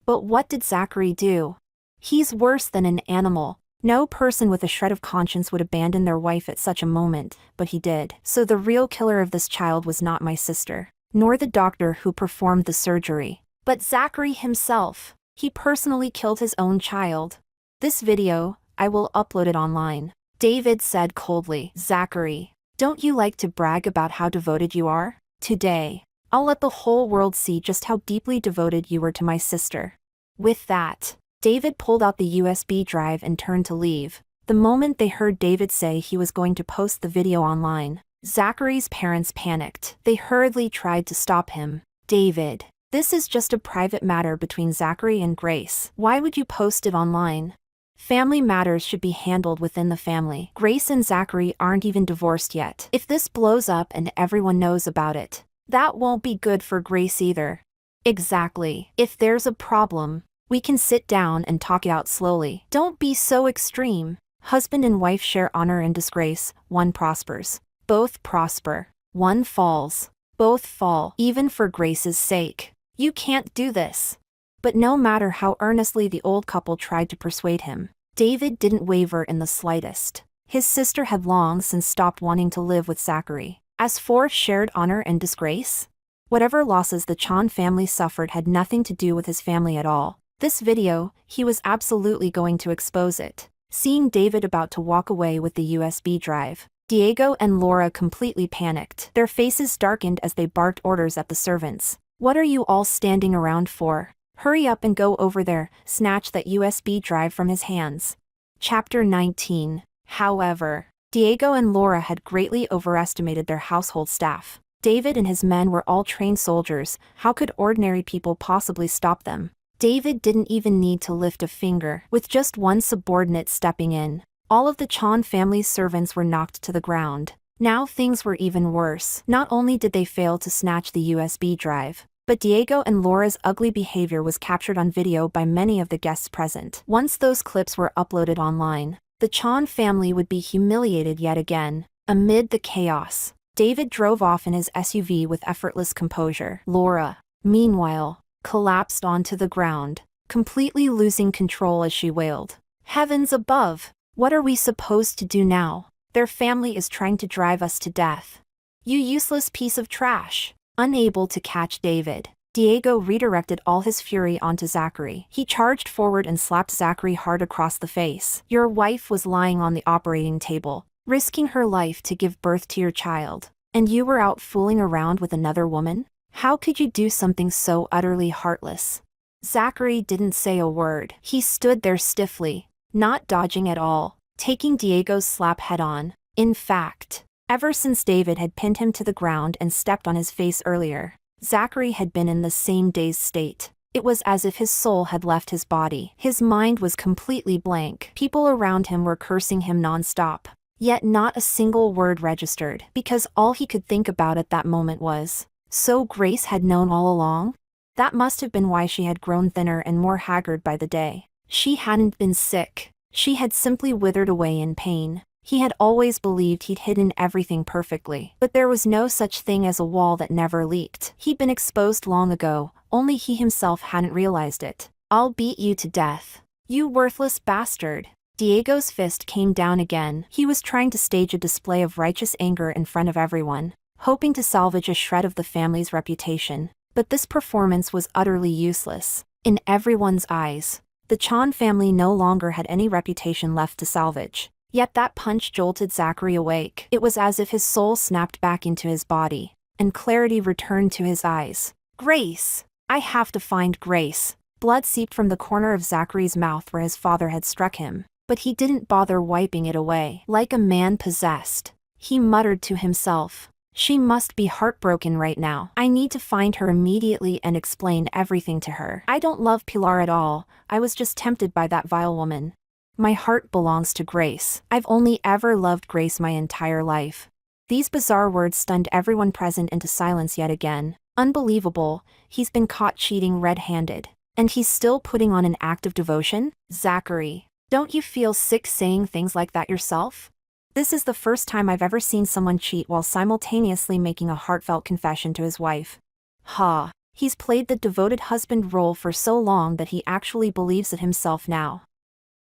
Speaker 1: But what did Zachary do? He's worse than an animal. No person with a shred of conscience would abandon their wife at such a moment, but he did. So the real killer of this child was not my sister, nor the doctor who performed the surgery, but Zachary himself. He personally killed his own child. This video, I will upload it online." David said coldly, "Zachary, don't you like to brag about how devoted you are? Today, I'll let the whole world see just how deeply devoted you were to my sister." With that, David pulled out the USB drive and turned to leave. The moment they heard David say he was going to post the video online, Zachary's parents panicked. They hurriedly tried to stop him. "David, this is just a private matter between Zachary and Grace. Why would you post it online? Family matters should be handled within the family. Grace and Zachary aren't even divorced yet. If this blows up and everyone knows about it, that won't be good for Grace either." "Exactly. If there's a problem, we can sit down and talk it out slowly. Don't be so extreme. Husband and wife share honor and disgrace. One prospers. Both prosper. One falls. Both fall. Even for Grace's sake. You can't do this." But no matter how earnestly the old couple tried to persuade him, David didn't waver in the slightest. His sister had long since stopped wanting to live with Zachary. As for shared honor and disgrace, whatever losses the Chan family suffered had nothing to do with his family at all. This video, he was absolutely going to expose it. Seeing David about to walk away with the USB drive, Diego and Laura completely panicked. Their faces darkened as they barked orders at the servants. "What are you all standing around for? Hurry up and go over there," snatched that USB drive from his hands. Chapter 19. However, Diego and Laura had greatly overestimated their household staff. David and his men were all trained soldiers. How could ordinary people possibly stop them? David didn't even need to lift a finger. With just one subordinate stepping in, all of the Chan family's servants were knocked to the ground. Now things were even worse. Not only did they fail to snatch the USB drive, but Diego and Laura's ugly behavior was captured on video by many of the guests present. Once those clips were uploaded online, the Chan family would be humiliated yet again. Amid the chaos, David drove off in his SUV with effortless composure. Laura, meanwhile, collapsed onto the ground, completely losing control as she wailed, "Heavens above! What are we supposed to do now? Their family is trying to drive us to death. You useless piece of trash!" Unable to catch David, Diego redirected all his fury onto Zachary. He charged forward and slapped Zachary hard across the face. "Your wife was lying on the operating table, risking her life to give birth to your child, and you were out fooling around with another woman? How could you do something so utterly heartless?" Zachary didn't say a word. He stood there stiffly, not dodging at all, taking Diego's slap head-on. In fact, ever since David had pinned him to the ground and stepped on his face earlier, Zachary had been in the same dazed state. It was as if his soul had left his body. His mind was completely blank. People around him were cursing him non-stop. Yet not a single word registered, because all he could think about at that moment was, so Grace had known all along? That must have been why she had grown thinner and more haggard by the day. She hadn't been sick. She had simply withered away in pain. He had always believed he'd hidden everything perfectly, but there was no such thing as a wall that never leaked. He'd been exposed long ago, only he himself hadn't realized it. "I'll beat you to death. You worthless bastard." Diego's fist came down again. He was trying to stage a display of righteous anger in front of everyone, hoping to salvage a shred of the family's reputation. But this performance was utterly useless. In everyone's eyes, The Chan family no longer had any reputation left to salvage. Yet that punch jolted Zachary awake. It was as if his soul snapped back into his body, and clarity returned to his eyes. Grace! I have to find Grace. Blood seeped from the corner of Zachary's mouth where his father had struck him, but he didn't bother wiping it away. Like a man possessed, he muttered to himself, "She must be heartbroken right now. I need to find her immediately and explain everything to her. I don't love Pilar at all, I was just tempted by that vile woman. My heart belongs to Grace. I've only ever loved Grace my entire life." These bizarre words stunned everyone present into silence yet again. Unbelievable, he's been caught cheating red-handed. And he's still putting on an act of devotion? Zachary, don't you feel sick saying things like that yourself? This is the first time I've ever seen someone cheat while simultaneously making a heartfelt confession to his wife. Ha, he's played the devoted husband role for so long that he actually believes it himself now.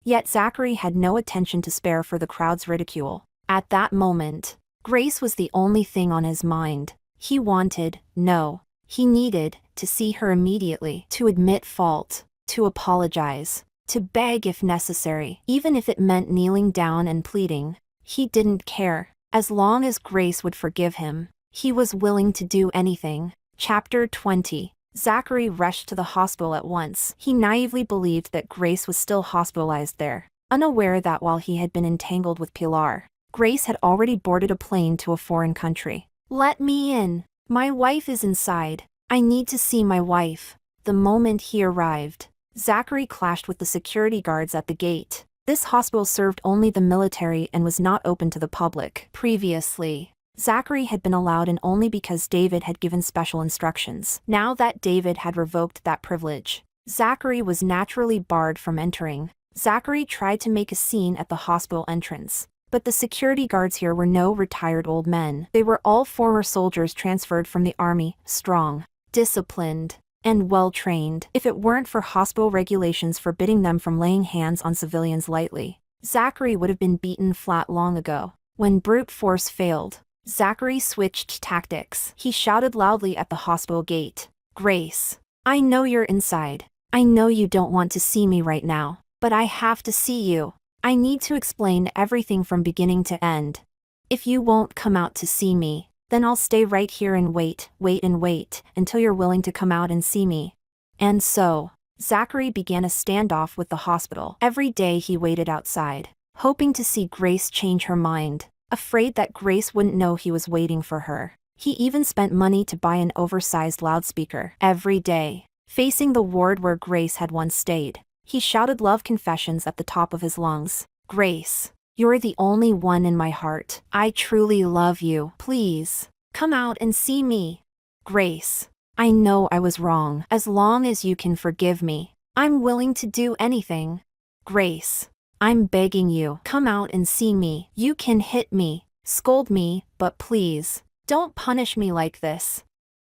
Speaker 1: Yet Zachary had no attention to spare for the crowd's ridicule. At that moment, Grace was the only thing on his mind. He needed to see her immediately, to admit fault, to apologize, to beg if necessary, even if it meant kneeling down and pleading. He didn't care. As long as Grace would forgive him, he was willing to do anything. Chapter 20. Zachary rushed to the hospital at once. He naively believed that Grace was still hospitalized there, unaware that while he had been entangled with Pilar, Grace had already boarded a plane to a foreign country. "Let me in. My wife is inside. I need to see my wife." The moment he arrived, Zachary clashed with the security guards at the gate. This hospital served only the military and was not open to the public. Previously, Zachary had been allowed in only because David had given special instructions. Now that David had revoked that privilege, Zachary was naturally barred from entering. Zachary tried to make a scene at the hospital entrance, but the security guards here were no retired old men. They were all former soldiers transferred from the army, strong, disciplined, and well-trained. If it weren't for hospital regulations forbidding them from laying hands on civilians lightly, Zachary would have been beaten flat long ago. When brute force failed, Zachary switched tactics. He shouted loudly at the hospital gate, "Grace, I know you're inside. I know you don't want to see me right now, but I have to see you. I need to explain everything from beginning to end. If you won't come out to see me, then I'll stay right here and wait until you're willing to come out and see me." And so, Zachary began a standoff with the hospital. Every day he waited outside, hoping to see Grace change her mind, afraid that Grace wouldn't know he was waiting for her. He even spent money to buy an oversized loudspeaker. Every day, facing the ward where Grace had once stayed, he shouted love confessions at the top of his lungs. "Grace, you're the only one in my heart. I truly love you. Please, come out and see me. Grace, I know I was wrong. As long as you can forgive me, I'm willing to do anything. Grace, I'm begging you, come out and see me. You can hit me, scold me, but please, don't punish me like this."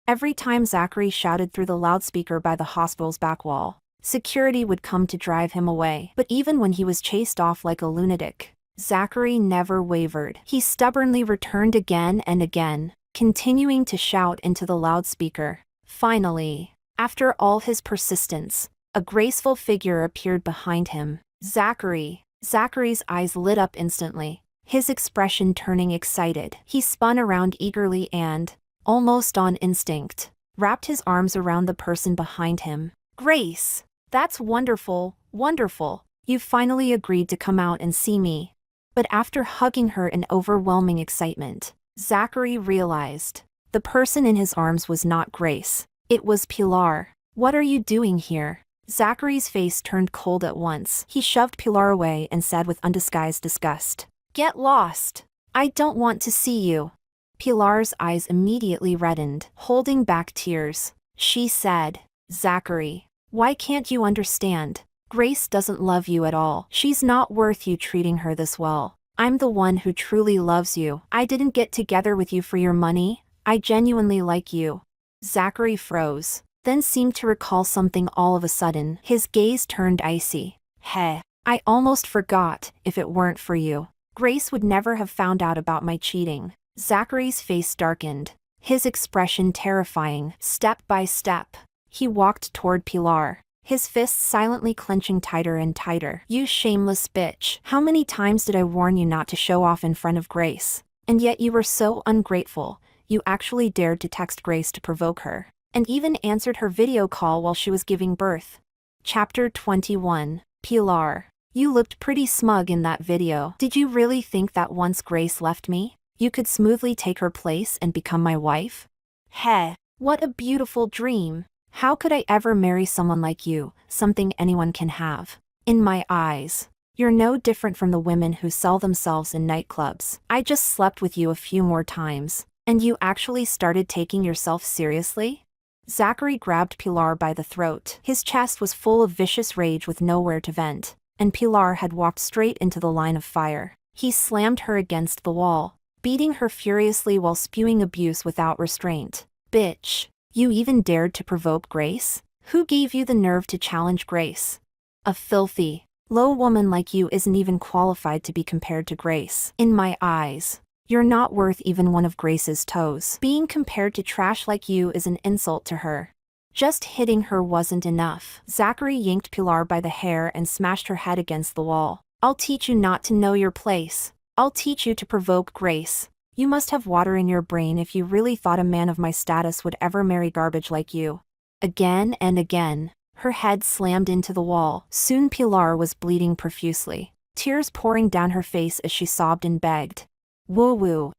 Speaker 1: Every time Zachary shouted through the loudspeaker by the hospital's back wall, security would come to drive him away. But even when he was chased off like a lunatic, Zachary never wavered. He stubbornly returned again and again, continuing to shout into the loudspeaker. Finally, after all his persistence, a graceful figure appeared behind him. Zachary's eyes lit up instantly, his expression turning excited. He spun around eagerly and, almost on instinct, wrapped his arms around the person behind him. "Grace, that's wonderful, wonderful. You finally agreed to come out and see me." But after hugging her in overwhelming excitement, Zachary realized the person in his arms was not Grace. It was Pilar. "What are you doing here?" Zachary's face turned cold at once. He shoved Pilar away and said with undisguised disgust, "Get lost. I don't want to see you." Pilar's eyes immediately reddened, holding back tears. She said, "Zachary, why can't you understand? Grace doesn't love you at all. She's not worth you treating her this well. I'm the one who truly loves you. I didn't get together with you for your money. I genuinely like you." Zachary froze, then seemed to recall something all of a sudden. His gaze turned icy. "Heh, I almost forgot. If it weren't for you, Grace would never have found out about my cheating." Zachary's face darkened, his expression terrifying. Step by step, he walked toward Pilar, his fists silently clenching tighter and tighter. "You shameless bitch. How many times did I warn you not to show off in front of Grace? And yet you were so ungrateful, you actually dared to text Grace to provoke her, and even answered her video call while she was giving birth." Chapter 21. Pilar. You looked pretty smug in that video. Did you really think that once Grace left me, you could smoothly take her place and become my wife? Heh, what a beautiful dream. How could I ever marry someone like you, something anyone can have? In my eyes, you're no different from the women who sell themselves in nightclubs. I just slept with you a few more times, and you actually started taking yourself seriously? Zachary grabbed Pilar by the throat. His chest was full of vicious rage with nowhere to vent, and Pilar had walked straight into the line of fire. He slammed her against the wall, beating her furiously while spewing abuse without restraint. "Bitch, you even dared to provoke Grace? Who gave you the nerve to challenge Grace? A filthy, low woman like you isn't even qualified to be compared to Grace. In my eyes, you're not worth even one of Grace's toes. Being compared to trash like you is an insult to her." Just hitting her wasn't enough. Zachary yanked Pilar by the hair and smashed her head against the wall. "I'll teach you not to know your place. I'll teach you to provoke Grace. You must have water in your brain if you really thought a man of my status would ever marry garbage like you." Again and again, her head slammed into the wall. Soon Pilar was bleeding profusely, tears pouring down her face as she sobbed and begged. "Woo-woo.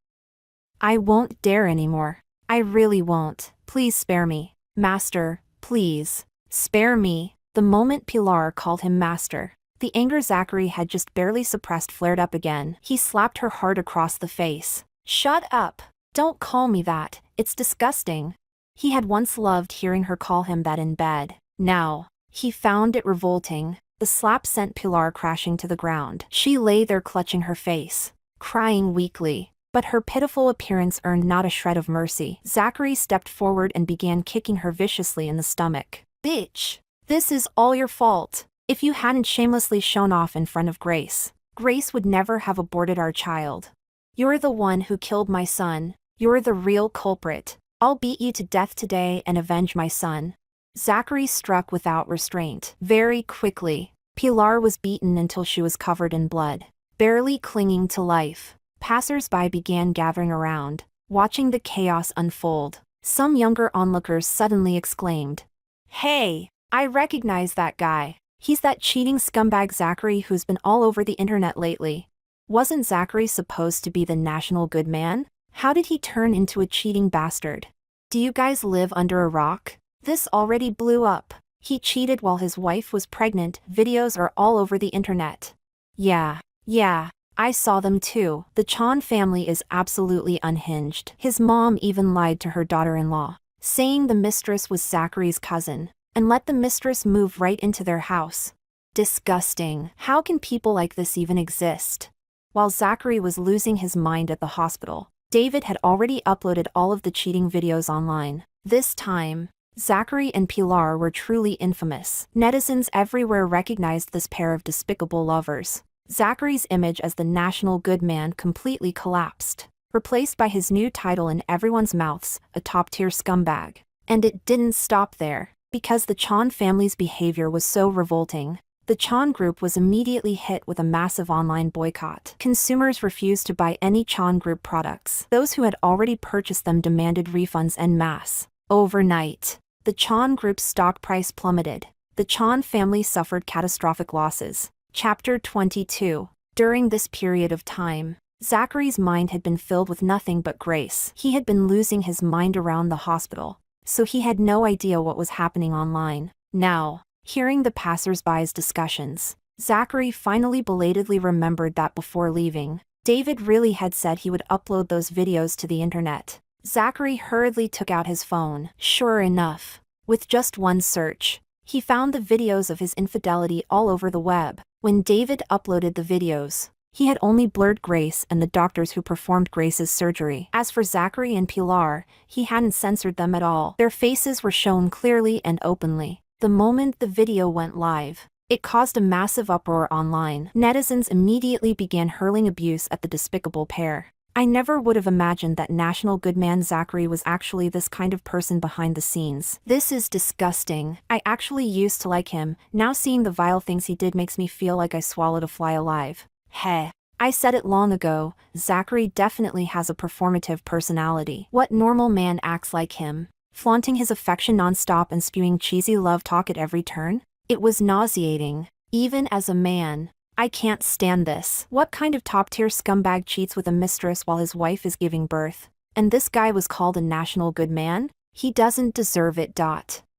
Speaker 1: I won't dare anymore. I really won't. Please spare me. Master, please. Spare me." The moment Pilar called him master, the anger Zachary had just barely suppressed flared up again. He slapped her hard across the face. "Shut up. Don't call me that. It's disgusting." He had once loved hearing her call him that in bed. Now, he found it revolting. The slap sent Pilar crashing to the ground. She lay there clutching her face, crying weakly, but her pitiful appearance earned not a shred of mercy. Zachary stepped forward and began kicking her viciously in the stomach. "Bitch, this is all your fault. If you hadn't shamelessly shown off in front of Grace, Grace would never have aborted our child. You're the one who killed my son. You're the real culprit. I'll beat you to death today and avenge my son." Zachary struck without restraint. Very quickly, Pilar was beaten until she was covered in blood, barely clinging to life. Passers-by began gathering around, watching the chaos unfold. Some younger onlookers suddenly exclaimed, "Hey, I recognize that guy. He's that cheating scumbag Zachary who's been all over the internet lately. Wasn't Zachary supposed to be the national good man? How did he turn into a cheating bastard? Do you guys live under a rock? This already blew up. He cheated while his wife was pregnant. Videos are all over the internet." Yeah, I saw them too. The Chan family is absolutely unhinged. His mom even lied to her daughter-in-law, saying the mistress was Zachary's cousin, and let the mistress move right into their house. Disgusting. How can people like this even exist? While Zachary was losing his mind at the hospital, David had already uploaded all of the cheating videos online. This time, Zachary and Pilar were truly infamous. Netizens everywhere recognized this pair of despicable lovers. Zachary's image as the national good man completely collapsed, replaced by his new title in everyone's mouths, a top-tier scumbag. And it didn't stop there. Because the Chan family's behavior was so revolting, the Chan group was immediately hit with a massive online boycott. Consumers refused to buy any Chan group products. Those who had already purchased them demanded refunds en masse. Overnight, the Chan group's stock price plummeted. The Chan family suffered catastrophic losses. Chapter 22. During this period of time, Zachary's mind had been filled with nothing but Grace. He had been losing his mind around the hospital, so he had no idea what was happening online. Now, hearing the passers-by's discussions, Zachary finally belatedly remembered that before leaving, David really had said he would upload those videos to the internet. Zachary hurriedly took out his phone. Sure enough, with just one search, he found the videos of his infidelity all over the web. When David uploaded the videos, he had only blurred Grace and the doctors who performed Grace's surgery. As for Zachary and Pilar, he hadn't censored them at all. Their faces were shown clearly and openly. The moment the video went live, it caused a massive uproar online. Netizens immediately began hurling abuse at the despicable pair. I never would have imagined that National Good Man Zachary was actually this kind of person behind the scenes. This is disgusting. I actually used to like him. Now seeing the vile things he did makes me feel like I swallowed a fly alive. Heh. I said it long ago, Zachary definitely has a performative personality. What normal man acts like him? Flaunting his affection nonstop and spewing cheesy love talk at every turn? It was nauseating. Even as a man, I can't stand this. What kind of top-tier scumbag cheats with a mistress while his wife is giving birth? And this guy was called a national good man? He doesn't deserve it.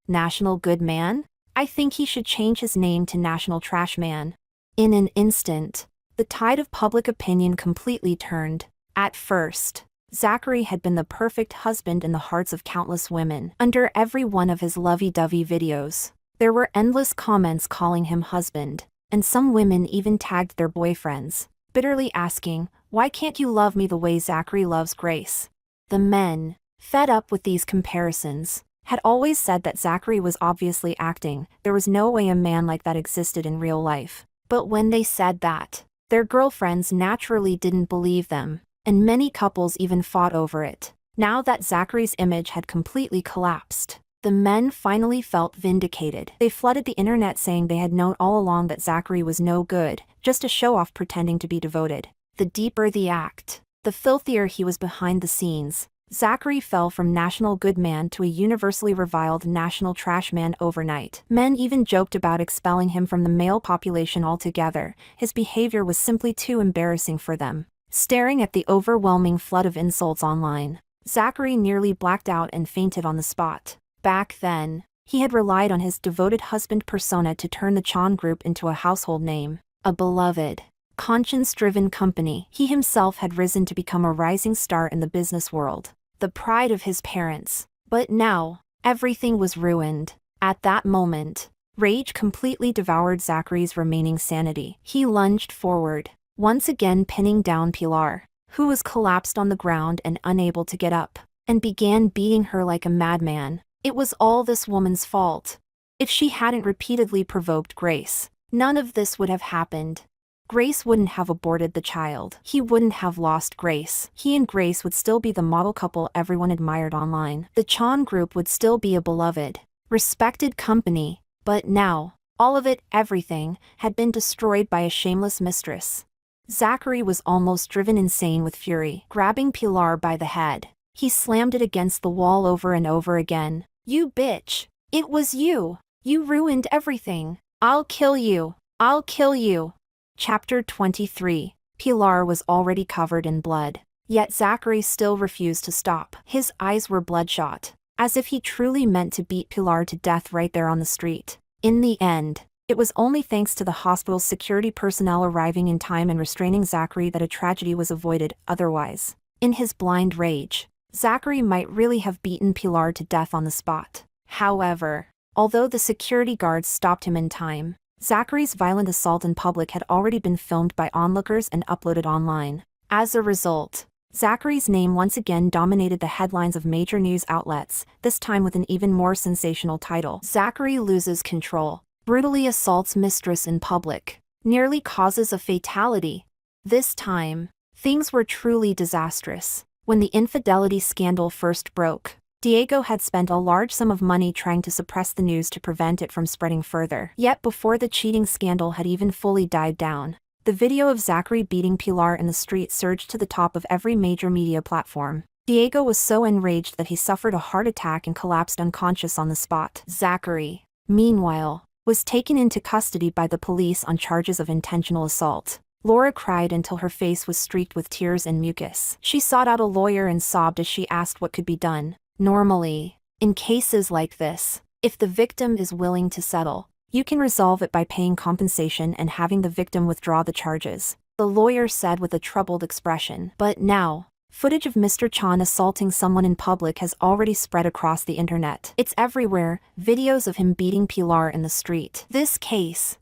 Speaker 1: National good man? I think he should change his name to National Trash Man. In an instant, the tide of public opinion completely turned. At first, Zachary had been the perfect husband in the hearts of countless women. Under every one of his lovey-dovey videos, there were endless comments calling him husband. And some women even tagged their boyfriends, bitterly asking, "Why can't you love me the way Zachary loves Grace?" The men, fed up with these comparisons, had always said that Zachary was obviously acting. There was no way a man like that existed in real life. But when they said that, their girlfriends naturally didn't believe them, and many couples even fought over it. Now that Zachary's image had completely collapsed, the men finally felt vindicated. They flooded the internet saying they had known all along that Zachary was no good, just a show-off pretending to be devoted. The deeper the act, the filthier he was behind the scenes. Zachary fell from national good man to a universally reviled national trash man overnight. Men even joked about expelling him from the male population altogether. His behavior was simply too embarrassing for them. Staring at the overwhelming flood of insults online, Zachary nearly blacked out and fainted on the spot. Back then, he had relied on his devoted husband persona to turn the Chan Group into a household name, a beloved, conscience-driven company. He himself had risen to become a rising star in the business world, the pride of his parents. But now, everything was ruined. At that moment, rage completely devoured Zachary's remaining sanity. He lunged forward, once again pinning down Pilar, who was collapsed on the ground and unable to get up, and began beating her like a madman. It was all this woman's fault. If she hadn't repeatedly provoked Grace, none of this would have happened. Grace wouldn't have aborted the child. He wouldn't have lost Grace. He and Grace would still be the model couple everyone admired online. The Chan Group would still be a beloved, respected company. But now, all of it, everything, had been destroyed by a shameless mistress. Zachary was almost driven insane with fury. Grabbing Pilar by the head, he slammed it against the wall over and over again. "You bitch! It was you! You ruined everything! I'll kill you! I'll kill you!" Chapter 23. Pilar was already covered in blood. Yet Zachary still refused to stop. His eyes were bloodshot, as if he truly meant to beat Pilar to death right there on the street. In the end, it was only thanks to the hospital's security personnel arriving in time and restraining Zachary that a tragedy was avoided. Otherwise, in his blind rage, Zachary might really have beaten Pilar to death on the spot. However, although the security guards stopped him in time, Zachary's violent assault in public had already been filmed by onlookers and uploaded online. As a result, Zachary's name once again dominated the headlines of major news outlets, this time with an even more sensational title. Zachary loses control, brutally assaults mistress in public, nearly causes a fatality. This time, things were truly disastrous. When the infidelity scandal first broke, Diego had spent a large sum of money trying to suppress the news to prevent it from spreading further. Yet before the cheating scandal had even fully died down, the video of Zachary beating Pilar in the street surged to the top of every major media platform. Diego was so enraged that he suffered a heart attack and collapsed unconscious on the spot. Zachary, meanwhile, was taken into custody by the police on charges of intentional assault. Laura cried until her face was streaked with tears and mucus. She sought out a lawyer and sobbed as she asked what could be done. Normally, in cases like this, if the victim is willing to settle, you can resolve it by paying compensation and having the victim withdraw the charges, the lawyer said with a troubled expression. But now, footage of Mr. Chan assaulting someone in public has already spread across the internet. It's everywhere, videos of him beating Pilar in the street. This case,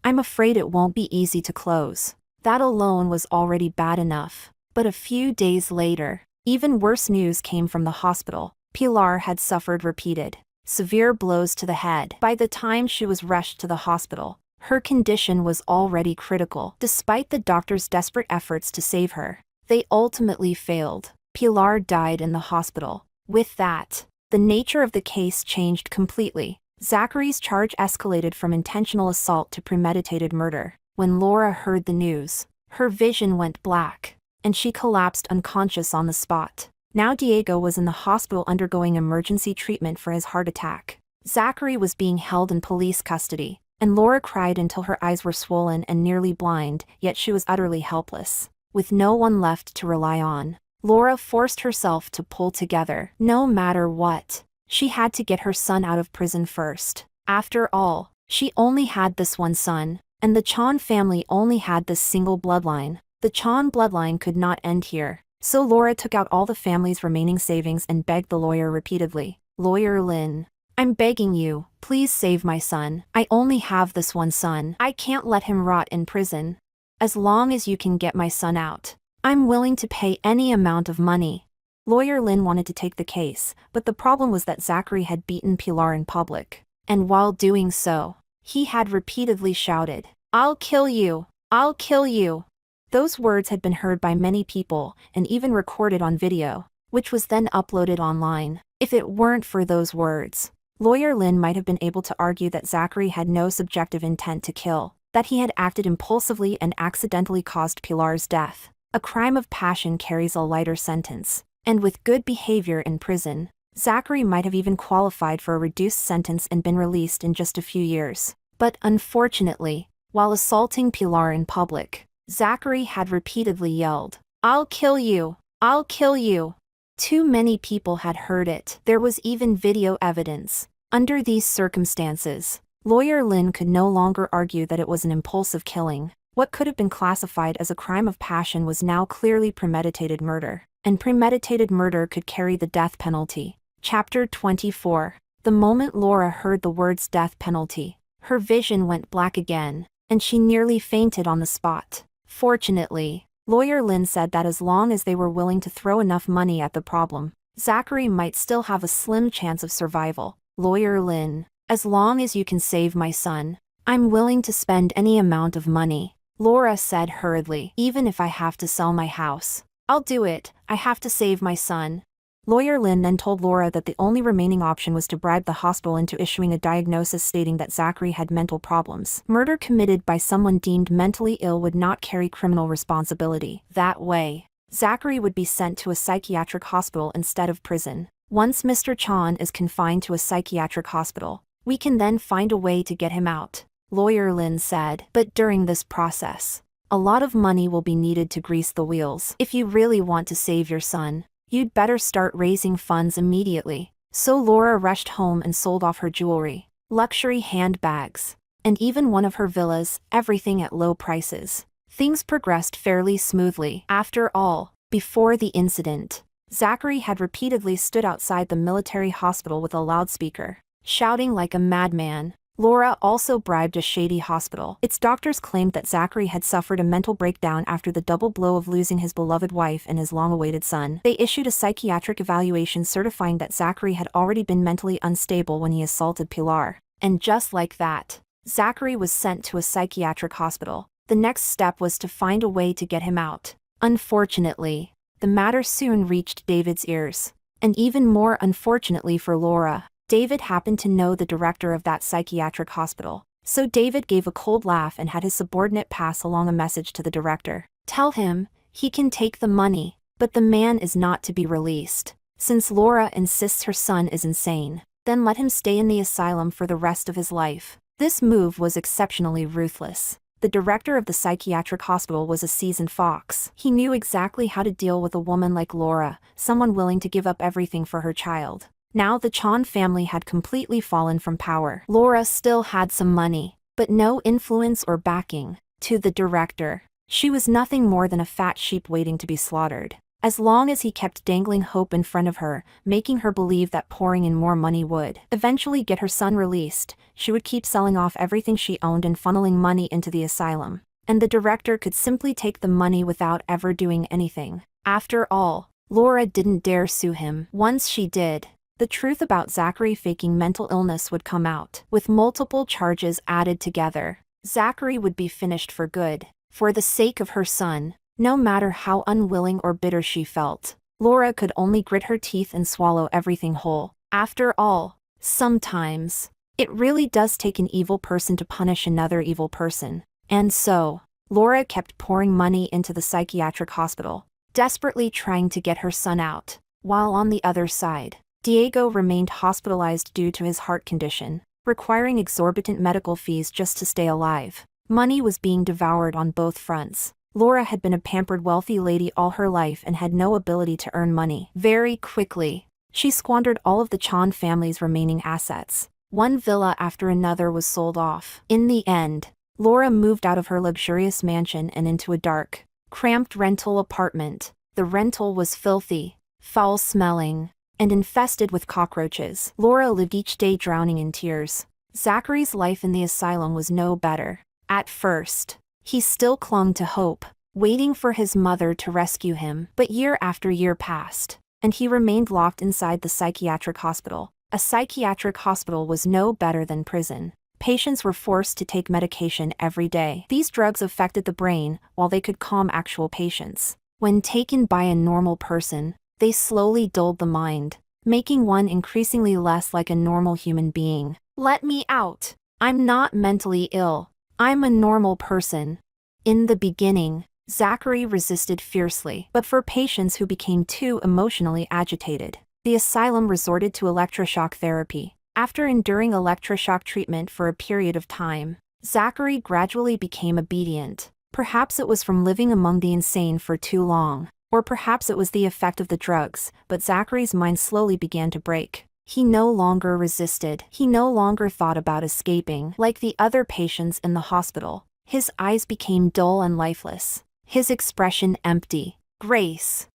Speaker 1: I'm afraid it won't be easy to close. That alone was already bad enough. But a few days later, even worse news came from the hospital. Pilar had suffered repeated, severe blows to the head. By the time she was rushed to the hospital, her condition was already critical. Despite the doctor's desperate efforts to save her, They ultimately failed. Pilar died in the hospital. With that, the nature of the case changed completely. Zachary's charge escalated from intentional assault to premeditated murder. When Laura heard the news, her vision went black, and she collapsed unconscious on the spot. Now Diego was in the hospital undergoing emergency treatment for his heart attack. Zachary was being held in police custody, and Laura cried until her eyes were swollen and nearly blind, yet she was utterly helpless. With no one left to rely on, Laura forced herself to pull together. No matter what, she had to get her son out of prison first. After all, she only had this one son, and the Chan family only had this single bloodline. The Chan bloodline could not end here. So Laura took out all the family's remaining savings and begged the lawyer repeatedly. "Lawyer Lin, I'm begging you, please save my son. I only have this one son. I can't let him rot in prison. As long as you can get my son out, I'm willing to pay any amount of money." Lawyer Lin wanted to take the case, but the problem was that Zachary had beaten Pilar in public. And while doing so, he had repeatedly shouted, "I'll kill you! I'll kill you!" Those words had been heard by many people and even recorded on video, which was then uploaded online. If it weren't for those words, Lawyer Lin might have been able to argue that Zachary had no subjective intent to kill, that he had acted impulsively and accidentally caused Pilar's death. A crime of passion carries a lighter sentence, and with good behavior in prison, Zachary might have even qualified for a reduced sentence and been released in just a few years. But unfortunately, while assaulting Pilar in public, Zachary had repeatedly yelled, "I'll kill you! I'll kill you!" Too many people had heard it. There was even video evidence. Under these circumstances, Lawyer Lin could no longer argue that it was an impulsive killing. What could have been classified as a crime of passion was now clearly premeditated murder, and premeditated murder could carry the death penalty. Chapter 24. The moment Laura heard the words death penalty, her vision went black again, and she nearly fainted on the spot. Fortunately, Lawyer Lin said that as long as they were willing to throw enough money at the problem, Zachary might still have a slim chance of survival. "Lawyer Lin, as long as you can save my son, I'm willing to spend any amount of money," Laura said hurriedly. "Even if I have to sell my house, I'll do it. I have to save my son." Lawyer Lin then told Laura that the only remaining option was to bribe the hospital into issuing a diagnosis stating that Zachary had mental problems. Murder committed by someone deemed mentally ill would not carry criminal responsibility. That way, Zachary would be sent to a psychiatric hospital instead of prison. Once Mr. Chan is confined to a psychiatric hospital, we can then find a way to get him out, Lawyer Lin said. But during this process, a lot of money will be needed to grease the wheels. If you really want to save your son, you'd better start raising funds immediately. So Laura rushed home and sold off her jewelry, luxury handbags, and even one of her villas, everything at low prices. Things progressed fairly smoothly. After all, before the incident, Zachary had repeatedly stood outside the military hospital with a loudspeaker, shouting like a madman. Laura also bribed a shady hospital. Its doctors claimed that Zachary had suffered a mental breakdown after the double blow of losing his beloved wife and his long-awaited son. They issued a psychiatric evaluation certifying that Zachary had already been mentally unstable when he assaulted Pilar. And just like that, Zachary was sent to a psychiatric hospital. The next step was to find a way to get him out. Unfortunately, the matter soon reached David's ears. And even more unfortunately for Laura, David happened to know the director of that psychiatric hospital. So David gave a cold laugh and had his subordinate pass along a message to the director. "Tell him, he can take the money, but the man is not to be released. Since Laura insists her son is insane, then let him stay in the asylum for the rest of his life." This move was exceptionally ruthless. The director of the psychiatric hospital was a seasoned fox. He knew exactly how to deal with a woman like Laura, someone willing to give up everything for her child. Now the Chan family had completely fallen from power. Laura still had some money, but no influence or backing. To the director, she was nothing more than a fat sheep waiting to be slaughtered. As long as he kept dangling hope in front of her, making her believe that pouring in more money would eventually get her son released, she would keep selling off everything she owned and funneling money into the asylum. And the director could simply take the money without ever doing anything. After all, Laura didn't dare sue him. Once she did, the truth about Zachary faking mental illness would come out. With multiple charges added together, Zachary would be finished for good. For the sake of her son, No matter how unwilling or bitter she felt, Laura could only grit her teeth and swallow everything whole. After all, sometimes, it really does take an evil person to punish another evil person. And so, Laura kept pouring money into the psychiatric hospital, desperately trying to get her son out. While on the other side, Diego remained hospitalized due to his heart condition, requiring exorbitant medical fees just to stay alive. Money was being devoured on both fronts. Laura had been a pampered wealthy lady all her life and had no ability to earn money. Very quickly, she squandered all of the Chan family's remaining assets. One villa after another was sold off. In the end, Laura moved out of her luxurious mansion and into a dark, cramped rental apartment. The rental was filthy, foul-smelling, and infested with cockroaches. Laura lived each day drowning in tears. Zachary's life in the asylum was no better. At first, he still clung to hope, waiting for his mother to rescue him. But year after year passed, and he remained locked inside the psychiatric hospital. A psychiatric hospital was no better than prison. Patients were forced to take medication every day. These drugs affected the brain, while they could calm actual patients. When taken by a normal person, they slowly dulled the mind, making one increasingly less like a normal human being. Let me out! I'm not mentally ill. I'm a normal person. In the beginning, Zachary resisted fiercely, but for patients who became too emotionally agitated, the asylum resorted to electroshock therapy. After enduring electroshock treatment for a period of time, Zachary gradually became obedient. Perhaps it was from living among the insane for too long, or perhaps it was the effect of the drugs, but Zachary's mind slowly began to break. He no longer resisted. He no longer thought about escaping. Like the other patients in the hospital, his eyes became dull and lifeless, his expression empty. Grace.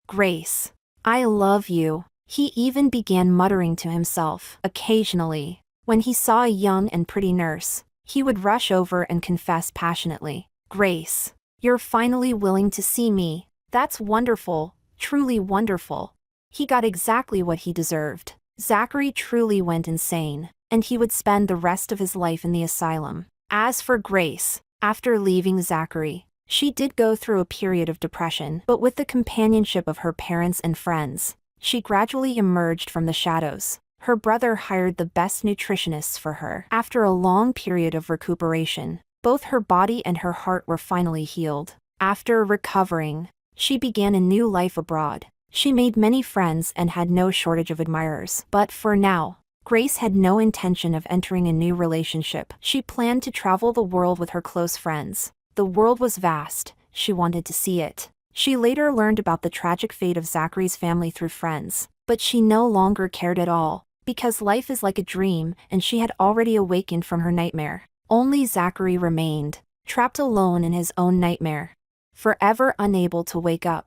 Speaker 1: Grace. I love you. He even began muttering to himself. Occasionally, when he saw a young and pretty nurse, he would rush over and confess passionately, Grace, you're finally willing to see me. That's wonderful, truly wonderful. He got exactly what he deserved. Zachary truly went insane, and he would spend the rest of his life in the asylum. As for Grace, after leaving Zachary, she did go through a period of depression, but with the companionship of her parents and friends, she gradually emerged from the shadows. Her brother hired the best nutritionists for her. After a long period of recuperation, both her body and her heart were finally healed. After recovering, she began a new life abroad. She made many friends and had no shortage of admirers. But for now, Grace had no intention of entering a new relationship. She planned to travel the world with her close friends. The world was vast. She wanted to see it. She later learned about the tragic fate of Zachary's family through friends, but she no longer cared at all, because life is like a dream and she had already awakened from her nightmare. Only Zachary remained, trapped alone in his own nightmare, forever unable to wake up.